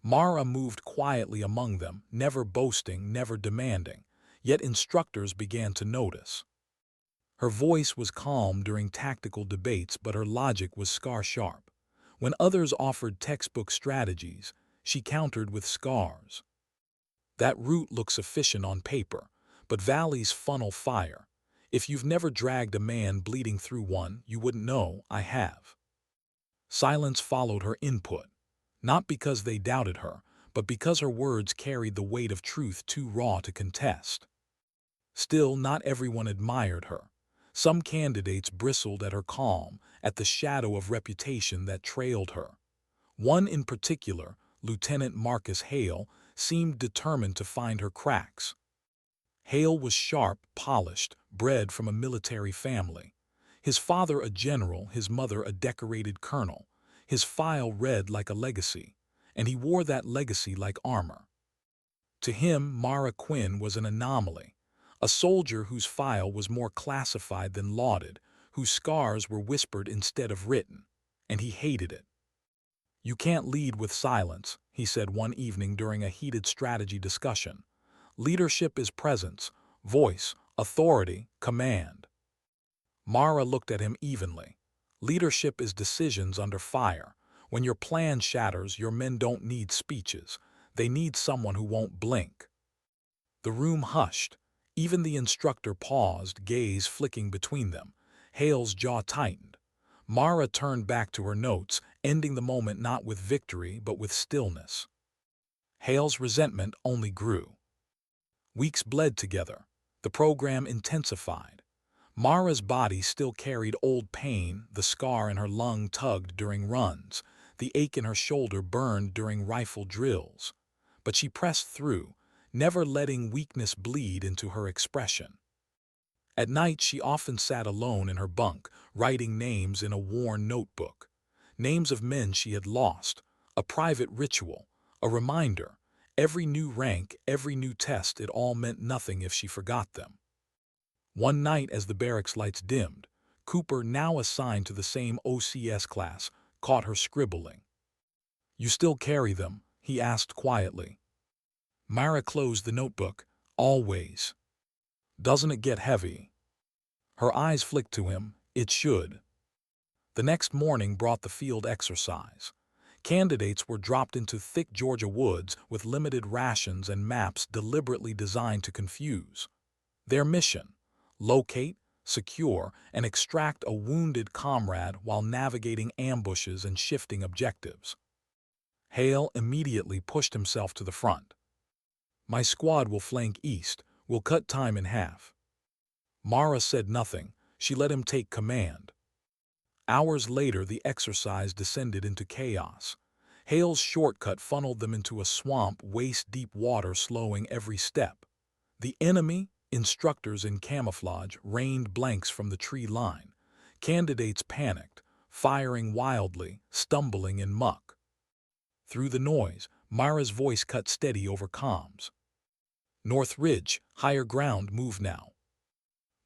Mara moved quietly among them, never boasting, never demanding. Yet instructors began to notice. Her voice was calm during tactical debates, but her logic was scar-sharp. When others offered textbook strategies, she countered with scars. That route looks efficient on paper, but valleys funnel fire. If you've never dragged a man bleeding through one, you wouldn't know. I have. Silence followed her input, not because they doubted her, but because her words carried the weight of truth too raw to contest. Still, not everyone admired her. Some candidates bristled at her calm, at the shadow of reputation that trailed her. One in particular, Lieutenant Marcus Hale, seemed determined to find her cracks. Hale was sharp, polished, bred from a military family. His father a general, his mother a decorated colonel. His file read like a legacy, and he wore that legacy like armor. To him, Mara Quinn was an anomaly, a soldier whose file was more classified than lauded, whose scars were whispered instead of written, and he hated it. "You can't lead with silence," he said one evening during a heated strategy discussion. "Leadership is presence, voice, authority, command." Mara looked at him evenly. "Leadership is decisions under fire. When your plan shatters, your men don't need speeches. They need someone who won't blink." The room hushed. Even the instructor paused, gaze flicking between them. Hale's jaw tightened. Mara turned back to her notes, ending the moment not with victory but with stillness. Hale's resentment only grew. Weeks bled together. The program intensified. Mara's body still carried old pain, the scar in her lung tugged during runs, the ache in her shoulder burned during rifle drills. But she pressed through, never letting weakness bleed into her expression. At night she often sat alone in her bunk, writing names in a worn notebook. Names of men she had lost, a private ritual, a reminder. Every new rank, every new test, it all meant nothing if she forgot them. One night as the barracks lights dimmed, Cooper, now assigned to the same OCS class, caught her scribbling. "You still carry them?" he asked quietly. Mara closed the notebook. "Always." "Doesn't it get heavy?" Her eyes flicked to him. "It should." The next morning brought the field exercise. Candidates were dropped into thick Georgia woods with limited rations and maps deliberately designed to confuse. Their mission: locate, secure, and extract a wounded comrade while navigating ambushes and shifting objectives. Hale immediately pushed himself to the front. "My squad will flank east. We'll cut time in half." Mara said nothing. She let him take command. Hours later, the exercise descended into chaos. Hale's shortcut funneled them into a swamp, waist-deep water slowing every step. The enemy, instructors in camouflage, rained blanks from the tree line. Candidates panicked, firing wildly, stumbling in muck. Through the noise, Mara's voice cut steady over comms. "North Ridge, higher ground, move now."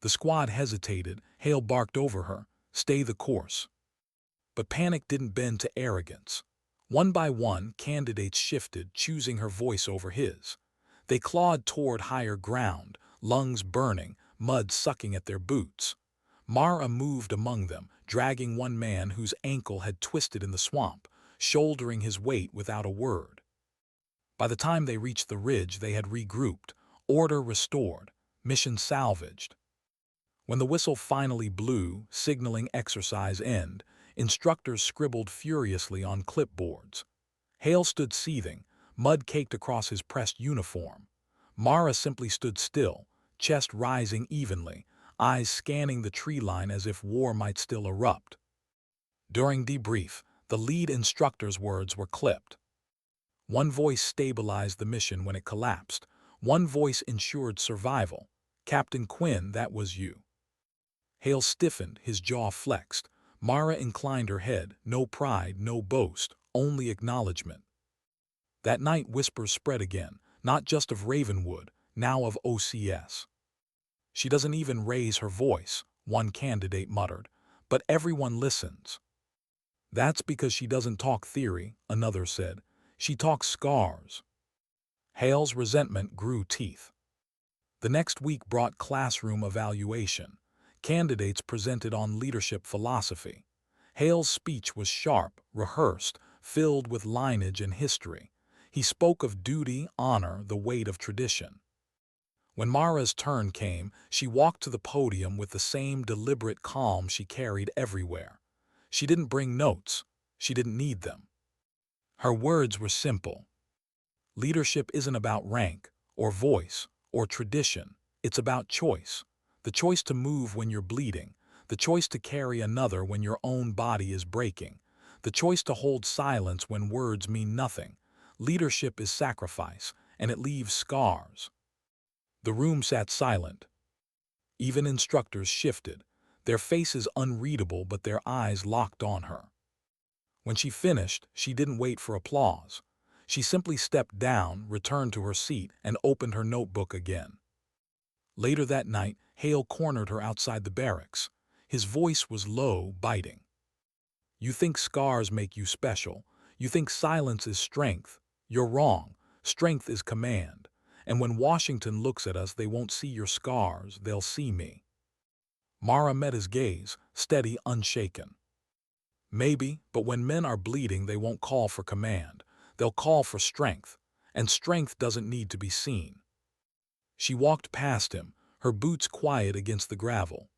The squad hesitated. Hale barked over her, "Stay the course." But panic didn't bend to arrogance. One by one, candidates shifted, choosing her voice over his. They clawed toward higher ground, lungs burning, mud sucking at their boots. Mara moved among them, dragging one man whose ankle had twisted in the swamp, shouldering his weight without a word. By the time they reached the ridge, they had regrouped, order restored, mission salvaged. When the whistle finally blew, signaling exercise end, instructors scribbled furiously on clipboards. Hale stood seething, mud caked across his pressed uniform. Mara simply stood still, chest rising evenly, eyes scanning the tree line as if war might still erupt. During debrief, the lead instructor's words were clipped. One voice stabilized the mission when it collapsed. One voice ensured survival. "Captain Quinn, that was you." Hale stiffened, his jaw flexed. Mara inclined her head, no pride, no boast, only acknowledgement. That night whispers spread again, not just of Ravenwood, now of OCS. "She doesn't even raise her voice," one candidate muttered, "but everyone listens." "That's because she doesn't talk theory," another said. "She talks scars." Hale's resentment grew teeth. The next week brought classroom evaluation. Candidates presented on leadership philosophy. Hale's speech was sharp, rehearsed, filled with lineage and history. He spoke of duty, honor, the weight of tradition. When Mara's turn came, she walked to the podium with the same deliberate calm she carried everywhere. She didn't bring notes. She didn't need them. Her words were simple. Leadership isn't about rank, or voice, or tradition. It's about choice. The choice to move when you're bleeding. The choice to carry another when your own body is breaking. The choice to hold silence when words mean nothing. Leadership is sacrifice, and it leaves scars. The room sat silent. Even instructors shifted, their faces unreadable but their eyes locked on her. When she finished, she didn't wait for applause. She simply stepped down, returned to her seat, and opened her notebook again. Later that night, Hale cornered her outside the barracks. His voice was low, biting. "You think scars make you special. You think silence is strength. You're wrong. Strength is command. And when Washington looks at us, they won't see your scars, they'll see me." Mara met his gaze, steady, unshaken. "Maybe, but when men are bleeding, they won't call for command. They'll call for strength. And strength doesn't need to be seen." She walked past him, her boots quiet against the gravel.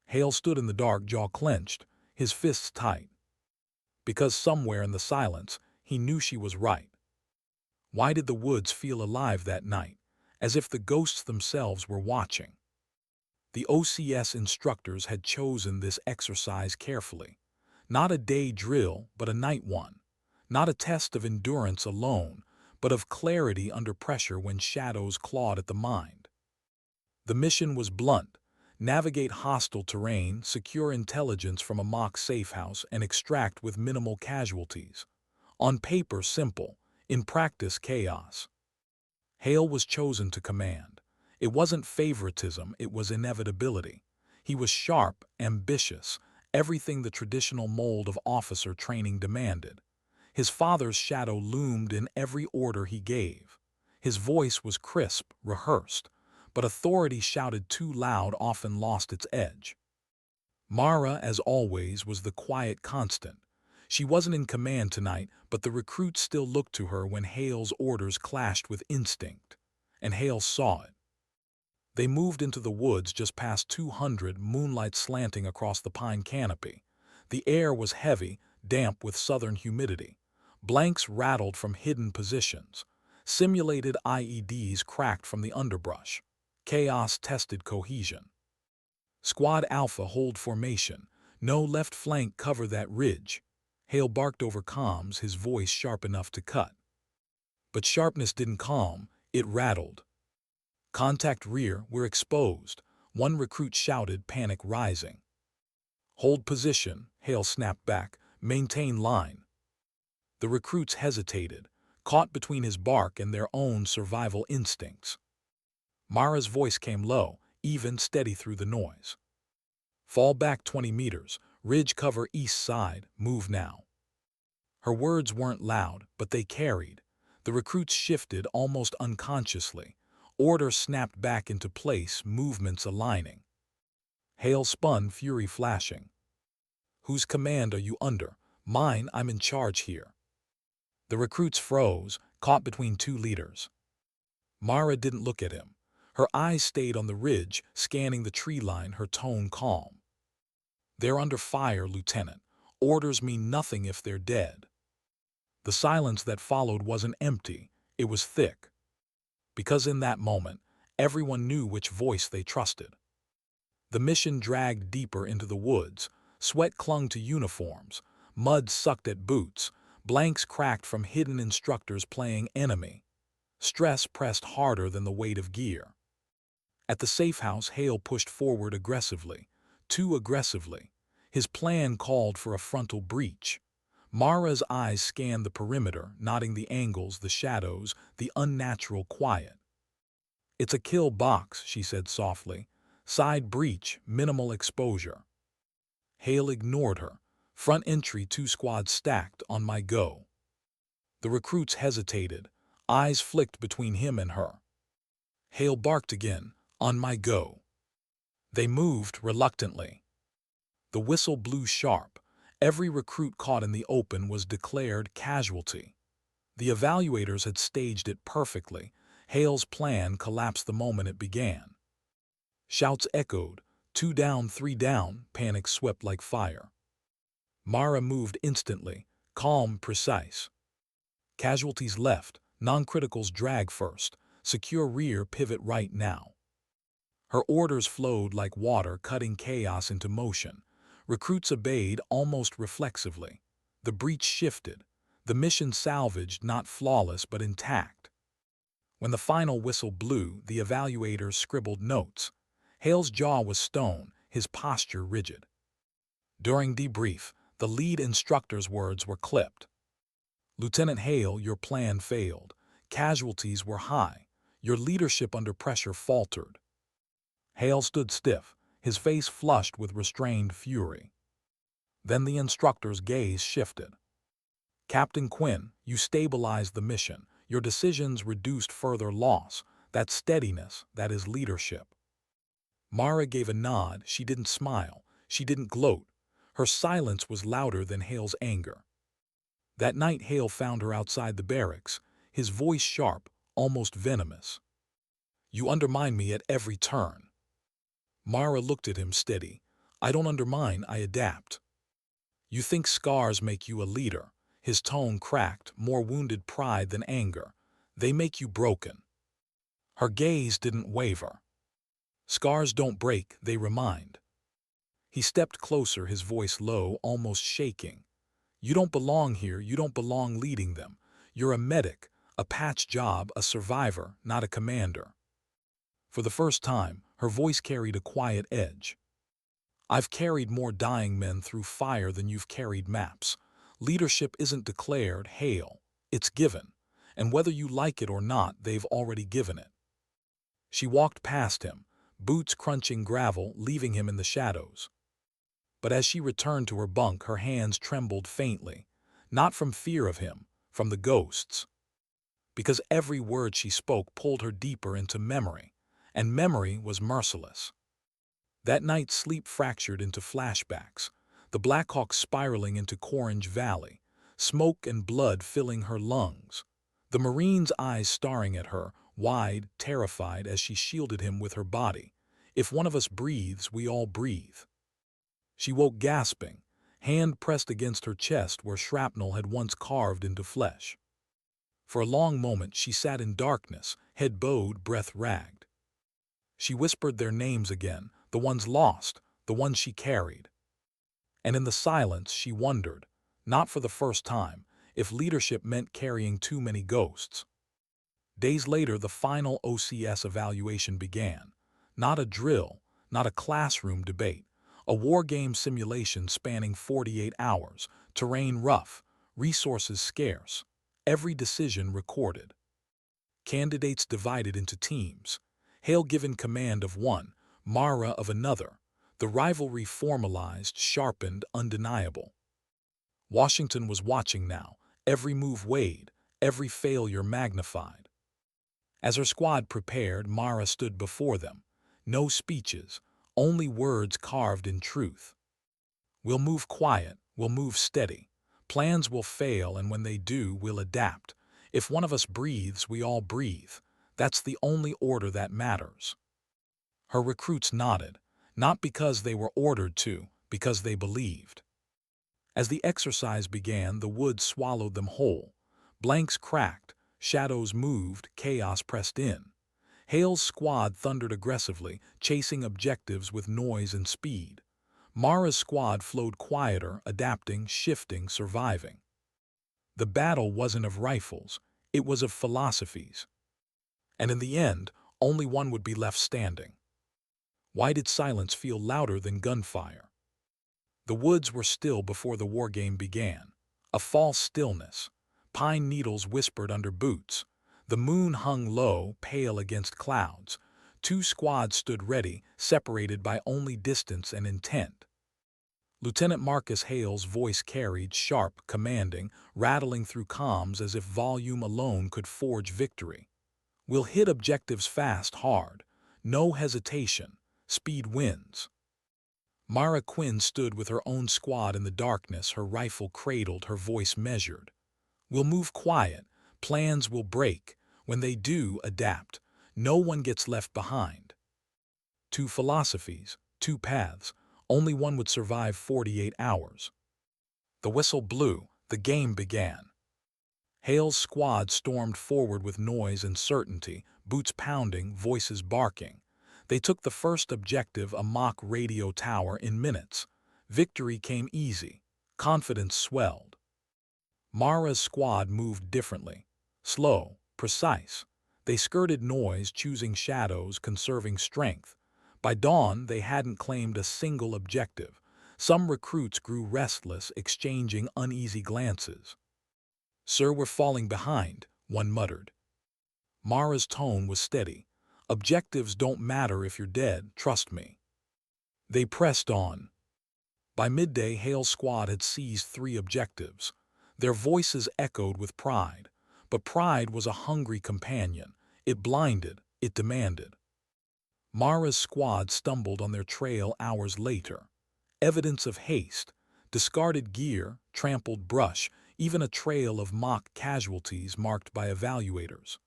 Hale stood in the dark, jaw clenched, his fists tight. Because somewhere in the silence, he knew she was right. Why did the woods feel alive that night, as if the ghosts themselves were watching? The OCS instructors had chosen this exercise carefully. Not a day drill, but a night one. Not a test of endurance alone, but of clarity under pressure when shadows clawed at the mind. The mission was blunt: navigate hostile terrain, secure intelligence from a mock safehouse, and extract with minimal casualties. On paper, simple. In practice, chaos. Hale was chosen to command. It wasn't favoritism, it was inevitability. He was sharp, ambitious, everything the traditional mold of officer training demanded. His father's shadow loomed in every order he gave. His voice was crisp, rehearsed, but authority shouted too loud often lost its edge. Mara, as always, was the quiet constant. She wasn't in command tonight, but the recruits still looked to her when Hale's orders clashed with instinct. And Hale saw it. They moved into the woods just past 200, moonlight slanting across the pine canopy. The air was heavy, damp with southern humidity. Blanks rattled from hidden positions. Simulated IEDs cracked from the underbrush. Chaos tested cohesion. "Squad Alpha, hold formation. No left flank, cover that ridge." Hale barked over comms, his voice sharp enough to cut. But sharpness didn't calm, it rattled. "Contact rear, we're exposed," one recruit shouted, panic rising. "Hold position," Hale snapped back. "Maintain line." The recruits hesitated, caught between his bark and their own survival instincts. Mara's voice came low, even, steady through the noise. "Fall back 20 meters, ridge cover east side, move now." Her words weren't loud, but they carried. The recruits shifted almost unconsciously. Order snapped back into place, movements aligning. Hale spun, fury flashing. "Whose command are you under?" "Mine, I'm in charge here." The recruits froze, caught between two leaders. Mara didn't look at him. Her eyes stayed on the ridge, scanning the tree line, her tone calm. "They're under fire, Lieutenant. Orders mean nothing if they're dead." The silence that followed wasn't empty, it was thick. Because in that moment, everyone knew which voice they trusted. The mission dragged deeper into the woods. Sweat clung to uniforms. Mud sucked at boots. Blanks cracked from hidden instructors playing enemy. Stress pressed harder than the weight of gear. At the safe house, Hale pushed forward aggressively. Too aggressively. His plan called for a frontal breach. Mara's eyes scanned the perimeter, noting the angles, the shadows, the unnatural quiet. "It's a kill box," she said softly. "Side breach, minimal exposure." Hale ignored her. "Front entry, 2 squads stacked, on my go." The recruits hesitated. Eyes flicked between him and her. Hale barked again, "On my go." They moved reluctantly. The whistle blew sharp. Every recruit caught in the open was declared casualty. The evaluators had staged it perfectly. Hale's plan collapsed the moment it began. Shouts echoed, 2 down, 3 down, panic swept like fire. Mara moved instantly, calm, precise. Casualties left, non-criticals drag first, secure rear, pivot right now. Her orders flowed like water, cutting chaos into motion. Recruits obeyed almost reflexively. The breach shifted. The mission salvaged, not flawless but intact. When the final whistle blew, the evaluators scribbled notes. Hale's jaw was stone, his posture rigid. During debrief, The lead instructor's words were clipped. "Lieutenant Hale, your plan failed. Casualties were high. Your leadership under pressure faltered." Hale stood stiff, his face flushed with restrained fury. Then the instructor's gaze shifted. "Captain Quinn, you stabilized the mission. Your decisions reduced further loss. That's steadiness, that is leadership." Mara gave a nod. She didn't smile. She didn't gloat. Her silence was louder than Hale's anger. That night Hale found her outside the barracks, his voice sharp, almost venomous. "You undermine me at every turn." Mara looked at him steady. "I don't undermine, I adapt." "You think scars make you a leader." His tone cracked, more wounded pride than anger. "They make you broken." Her gaze didn't waver. "Scars don't break, they remind." He stepped closer, his voice low, almost shaking. "You don't belong here, you don't belong leading them. You're a medic, a patch job, a survivor, not a commander." For the first time, her voice carried a quiet edge. "I've carried more dying men through fire than you've carried maps. Leadership isn't declared, Hale. It's given. And whether you like it or not, they've already given it." She walked past him, boots crunching gravel, leaving him in the shadows. But as she returned to her bunk, her hands trembled faintly, not from fear of him, from the ghosts. Because every word she spoke pulled her deeper into memory, and memory was merciless. That night sleep fractured into flashbacks, the Blackhawk spiraling into Corange Valley, smoke and blood filling her lungs, the Marine's eyes staring at her, wide, terrified as she shielded him with her body. "If one of us breathes, we all breathe." She woke gasping, hand pressed against her chest where shrapnel had once carved into flesh. For a long moment she sat in darkness, head bowed, breath ragged. She whispered their names again, the ones lost, the ones she carried. And in the silence she wondered, not for the first time, if leadership meant carrying too many ghosts. Days later the final OCS evaluation began. Not a drill, not a classroom debate. A wargame simulation spanning 48 hours, terrain rough, resources scarce, every decision recorded. Candidates divided into teams. Hale given command of one, Mara of another. The rivalry formalized, sharpened, undeniable. Washington was watching now, every move weighed, every failure magnified. As her squad prepared, Mara stood before them. No speeches, only words carved in truth. "We'll move quiet, we'll move steady. Plans will fail, and when they do, we'll adapt. If one of us breathes, we all breathe. That's the only order that matters." Her recruits nodded, not because they were ordered to, because they believed. As the exercise began, the woods swallowed them whole. Blanks cracked, shadows moved, chaos pressed in. Hale's squad thundered aggressively, chasing objectives with noise and speed. Mara's squad flowed quieter, adapting, shifting, surviving. The battle wasn't of rifles, it was of philosophies. And in the end, only one would be left standing. Why did silence feel louder than gunfire? The woods were still before the wargame began. A false stillness. Pine needles whispered under boots. The moon hung low, pale against clouds. Two squads stood ready, separated by only distance and intent. Lieutenant Marcus Hale's voice carried, sharp, commanding, rattling through comms as if volume alone could forge victory. "We'll hit objectives fast, hard. No hesitation. Speed wins." Mara Quinn stood with her own squad in the darkness, her rifle cradled, her voice measured. "We'll move quiet. Plans will break. When they do, adapt. No one gets left behind." Two philosophies, two paths. Only one would survive 48 hours. The whistle blew. The game began. Hale's squad stormed forward with noise and certainty, boots pounding, voices barking. They took the first objective, a mock radio tower, in minutes. Victory came easy. Confidence swelled. Mara's squad moved differently. Slow, precise. They skirted noise, choosing shadows, conserving strength. By dawn, they hadn't claimed a single objective. Some recruits grew restless, exchanging uneasy glances. "Sir, we're falling behind," one muttered. Mara's tone was steady. "Objectives don't matter if you're dead, trust me." They pressed on. By midday, Hale's squad had seized 3 objectives. Their voices echoed with pride. But pride was a hungry companion. It blinded, it demanded. Mara's squad stumbled on their trail hours later. Evidence of haste, discarded gear, trampled brush, even a trail of mock casualties marked by evaluators.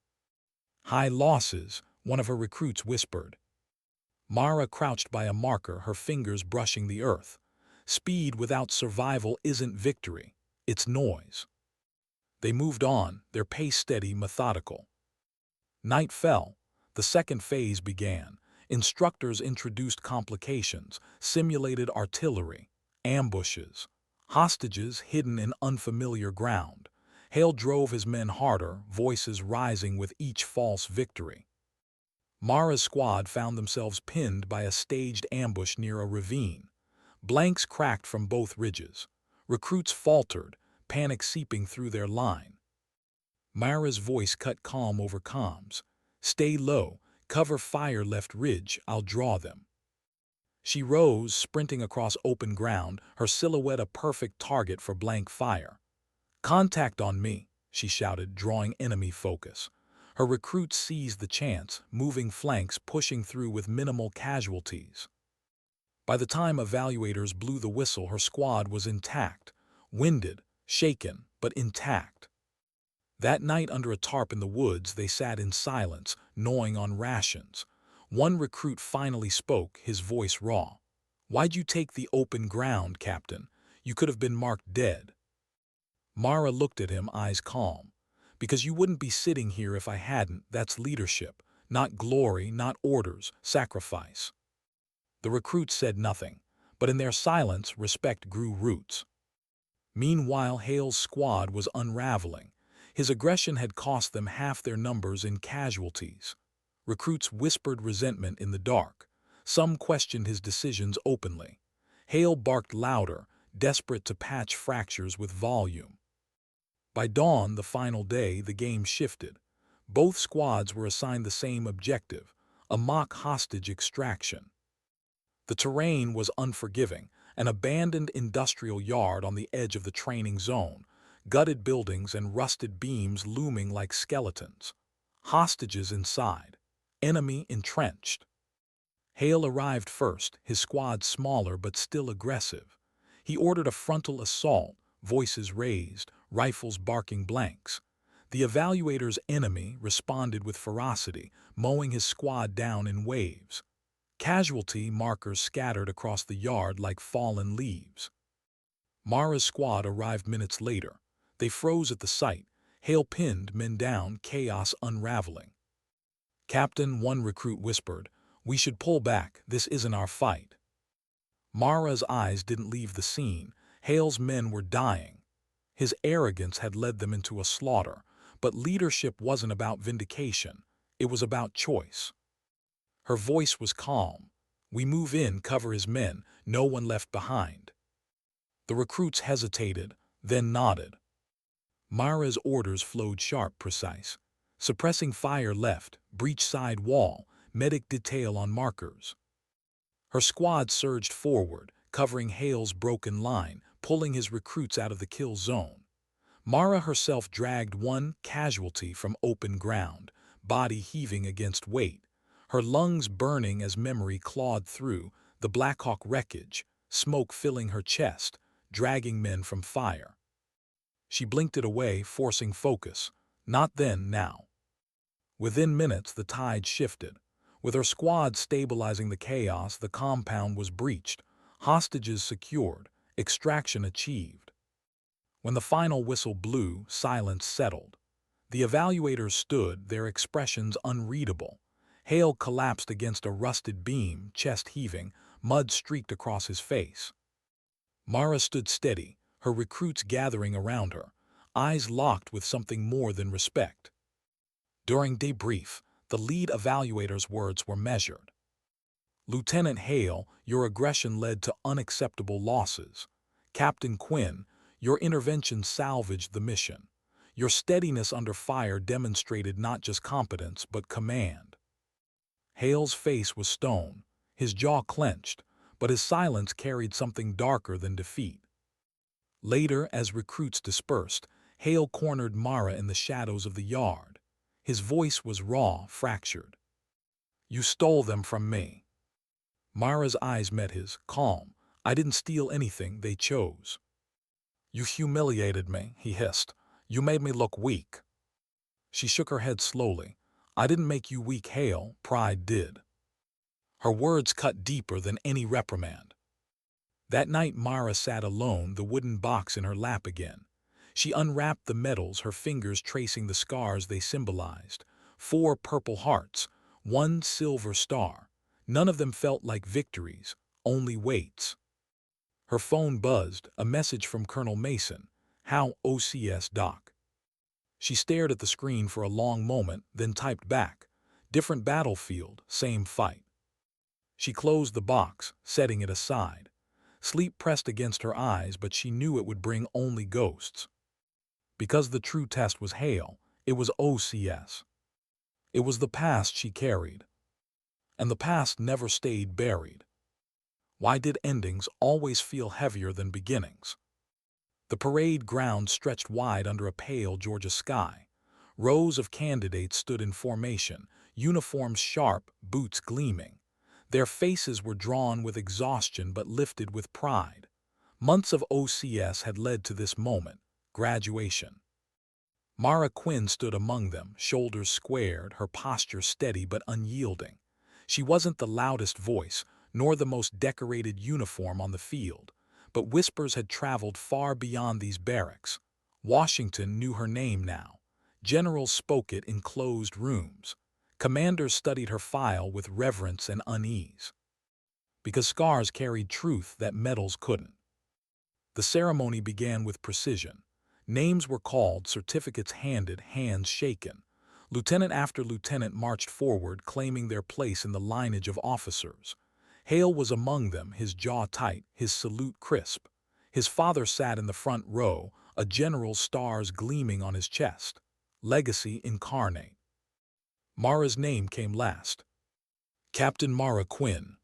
"High losses," one of her recruits whispered. Mara crouched by a marker, her fingers brushing the earth. Speed without survival isn't victory, it's noise. They moved on, their pace steady, methodical. Night fell. The second phase began. Instructors introduced complications, simulated artillery, ambushes, hostages hidden in unfamiliar ground. Hale drove his men harder, voices rising with each false victory. Mara's squad found themselves pinned by a staged ambush near a ravine. Blanks cracked from both ridges. Recruits faltered, panic seeping through their line. Mara's voice cut calm over comms. "Stay low, cover fire left ridge, I'll draw them." She rose, sprinting across open ground, her silhouette a perfect target for blank fire. "Contact on me," she shouted, drawing enemy focus. Her recruits seized the chance, moving flanks, pushing through with minimal casualties. By the time evaluators blew the whistle, her squad was intact, winded, shaken, but intact. That night under a tarp in the woods, they sat in silence, gnawing on rations. One recruit finally spoke, his voice raw. "Why'd you take the open ground, Captain? You could have been marked dead." Mara looked at him, eyes calm. "Because you wouldn't be sitting here if I hadn't. That's leadership. Not glory, not orders, sacrifice." The recruits said nothing, but in their silence, respect grew roots. Meanwhile, Hale's squad was unraveling. His aggression had cost them half their numbers in casualties. Recruits whispered resentment in the dark. Some questioned his decisions openly. Hale barked louder, desperate to patch fractures with volume. By dawn, the final day, the game shifted. Both squads were assigned the same objective, a mock hostage extraction. The terrain was unforgiving, an abandoned industrial yard on the edge of the training zone, gutted buildings and rusted beams looming like skeletons. Hostages inside, enemy entrenched. Hale arrived first, his squad smaller but still aggressive. He ordered a frontal assault, voices raised, rifles barking blanks. The evaluator's enemy responded with ferocity, mowing his squad down in waves. Casualty markers scattered across the yard like fallen leaves. Mara's squad arrived minutes later. They froze at the sight. Hale pinned men down, chaos unraveling. "Captain," one recruit whispered, "we should pull back. This isn't our fight." Mara's eyes didn't leave the scene. Hale's men were dying. His arrogance had led them into a slaughter, but leadership wasn't about vindication. It was about choice. Her voice was calm. "We move in, cover his men, no one left behind." The recruits hesitated, then nodded. Mara's orders flowed sharp, precise. Suppressing fire left, breach side wall, medic detail on markers. Her squad surged forward, covering Hale's broken line, pulling his recruits out of the kill zone. Mara herself dragged one casualty from open ground, body heaving against weight, her lungs burning as memory clawed through the Blackhawk wreckage, smoke filling her chest, dragging men from fire. She blinked it away, forcing focus. Not then, now. Within minutes, the tide shifted. With her squad stabilizing the chaos, the compound was breached, hostages secured, extraction achieved. When the final whistle blew, silence settled. The evaluators stood, their expressions unreadable. Hale collapsed against a rusted beam, chest heaving, mud streaked across his face. Mara stood steady, her recruits gathering around her, eyes locked with something more than respect. During debrief, the lead evaluator's words were measured. Lieutenant Hale, your aggression led to unacceptable losses. Captain Quinn, your intervention salvaged the mission. Your steadiness under fire demonstrated not just competence but command. Hale's face was stone, his jaw clenched, but his silence carried something darker than defeat. Later, as recruits dispersed, Hale cornered Mara in the shadows of the yard. His voice was raw, fractured. "You stole them from me." Mara's eyes met his, calm. "I didn't steal anything, they chose." "You humiliated me," he hissed. "You made me look weak." She shook her head slowly. "I didn't make you weak, Hale, pride did." Her words cut deeper than any reprimand. That night Mara sat alone, the wooden box in her lap again. She unwrapped the medals, her fingers tracing the scars they symbolized. 4 purple hearts, 1 silver star. None of them felt like victories, only weights. Her phone buzzed, a message from Colonel Mason. "How OCS Doc?" She stared at the screen for a long moment, then typed back. "Different battlefield, same fight." She closed the box, setting it aside. Sleep pressed against her eyes, but she knew it would bring only ghosts. Because the true test was Hale, it was OCS. It was the past she carried. And the past never stayed buried. Why did endings always feel heavier than beginnings? The parade ground stretched wide under a pale Georgia sky. Rows of candidates stood in formation, uniforms sharp, boots gleaming. Their faces were drawn with exhaustion but lifted with pride. Months of OCS had led to this moment, graduation. Mara Quinn stood among them, shoulders squared, her posture steady but unyielding. She wasn't the loudest voice, nor the most decorated uniform on the field, but whispers had traveled far beyond these barracks. Washington knew her name now. Generals spoke it in closed rooms. Commanders studied her file with reverence and unease. Because scars carried truth that medals couldn't. The ceremony began with precision. Names were called, certificates handed, hands shaken. Lieutenant after lieutenant marched forward, claiming their place in the lineage of officers. Hale was among them, his jaw tight, his salute crisp. His father sat in the front row, a general's stars gleaming on his chest. Legacy incarnate. Mara's name came last. Captain Mara Quinn.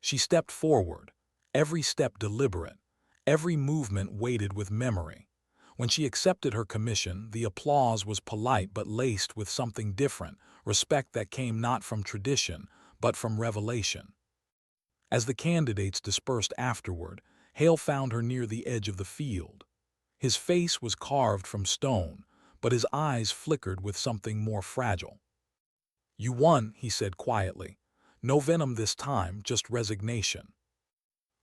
She stepped forward, every step deliberate, every movement weighted with memory. When she accepted her commission, the applause was polite but laced with something different, respect that came not from tradition, but from revelation. As the candidates dispersed afterward, Hale found her near the edge of the field. His face was carved from stone, but his eyes flickered with something more fragile. "You won," he said quietly. "No venom this time, just resignation."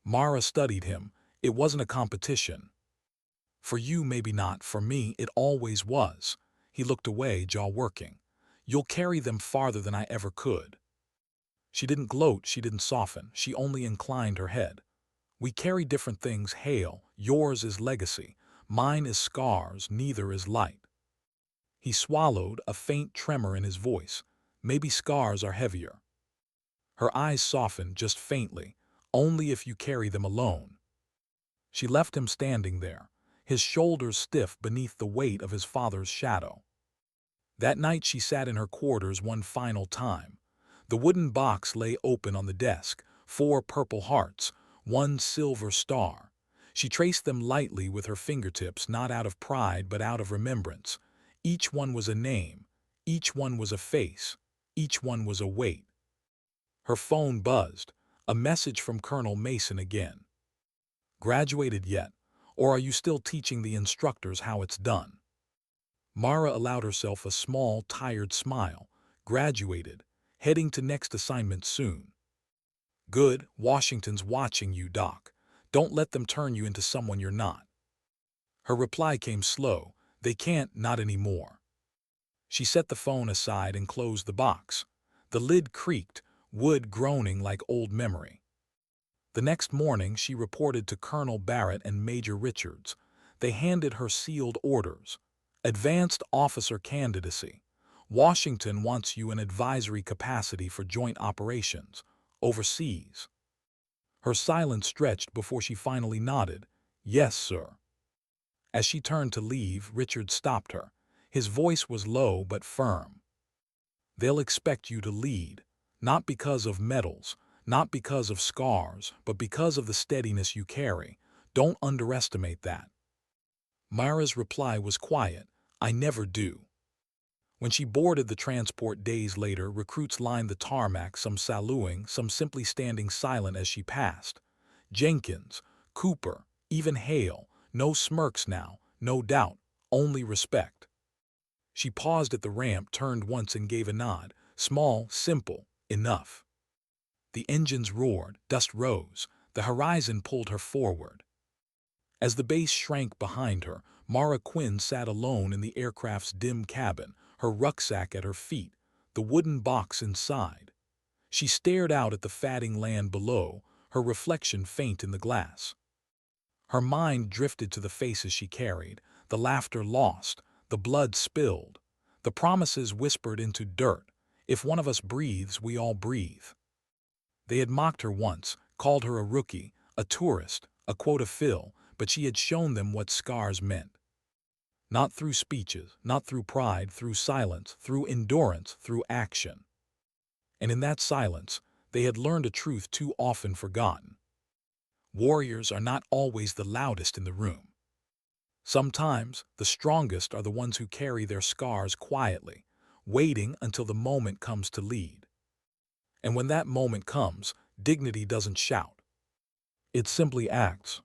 Mara studied him. "It wasn't a competition." "For you, maybe not. For me, it always was." He looked away, jaw working. "You'll carry them farther than I ever could." She didn't gloat, she didn't soften, she only inclined her head. "We carry different things, Hale. Yours is legacy. Mine is scars, neither is light." He swallowed, a faint tremor in his voice. "Maybe scars are heavier." Her eyes softened just faintly. "Only if you carry them alone." She left him standing there, his shoulders stiff beneath the weight of his father's shadow. That night she sat in her quarters one final time. The wooden box lay open on the desk, 4 purple hearts, 1 silver star. She traced them lightly with her fingertips, not out of pride but out of remembrance. Each one was a name, each one was a face, each one was a weight. Her phone buzzed, a message from Colonel Mason again. "Graduated yet? Or are you still teaching the instructors how it's done?" Mara allowed herself a small, tired smile. "Graduated. Heading to next assignment soon." "Good. Washington's watching you, Doc. Don't let them turn you into someone you're not." Her reply came slow. "They can't, not anymore." She set the phone aside and closed the box. The lid creaked, wood groaning like old memory. The next morning she reported to Colonel Barrett and Major Richards. They handed her sealed orders. "Advanced officer candidacy. Washington wants you in advisory capacity for joint operations. overseas. Her silence stretched before she finally nodded. Yes, sir. As she turned to leave, Richard stopped her. His voice was low but firm. They'll expect you to lead, not because of medals, not because of scars, but because of the steadiness you carry. Don't underestimate that. Myra's reply was quiet. I never do. When she boarded the transport days later, recruits lined the tarmac, some saluting, some simply standing silent as she passed. Jenkins, Cooper, even Hale, no smirks now, no doubt, only respect. She paused at the ramp, turned once and gave a nod. Small, simple, enough. The engines roared, dust rose, the horizon pulled her forward. As the base shrank behind her, Mara Quinn sat alone in the aircraft's dim cabin, her rucksack at her feet, the wooden box inside. She stared out at the fatting land below, her reflection faint in the glass. Her mind drifted to the faces she carried, the laughter lost, the blood spilled, the promises whispered into dirt. If one of us breathes, we all breathe. They had mocked her once, called her a rookie, a tourist, a quota fill, but she had shown them what scars meant. Not through speeches, not through pride, through silence, through endurance, through action. And in that silence, they had learned a truth too often forgotten. Warriors are not always the loudest in the room. Sometimes, the strongest are the ones who carry their scars quietly, waiting until the moment comes to lead. And when that moment comes, dignity doesn't shout. It simply acts.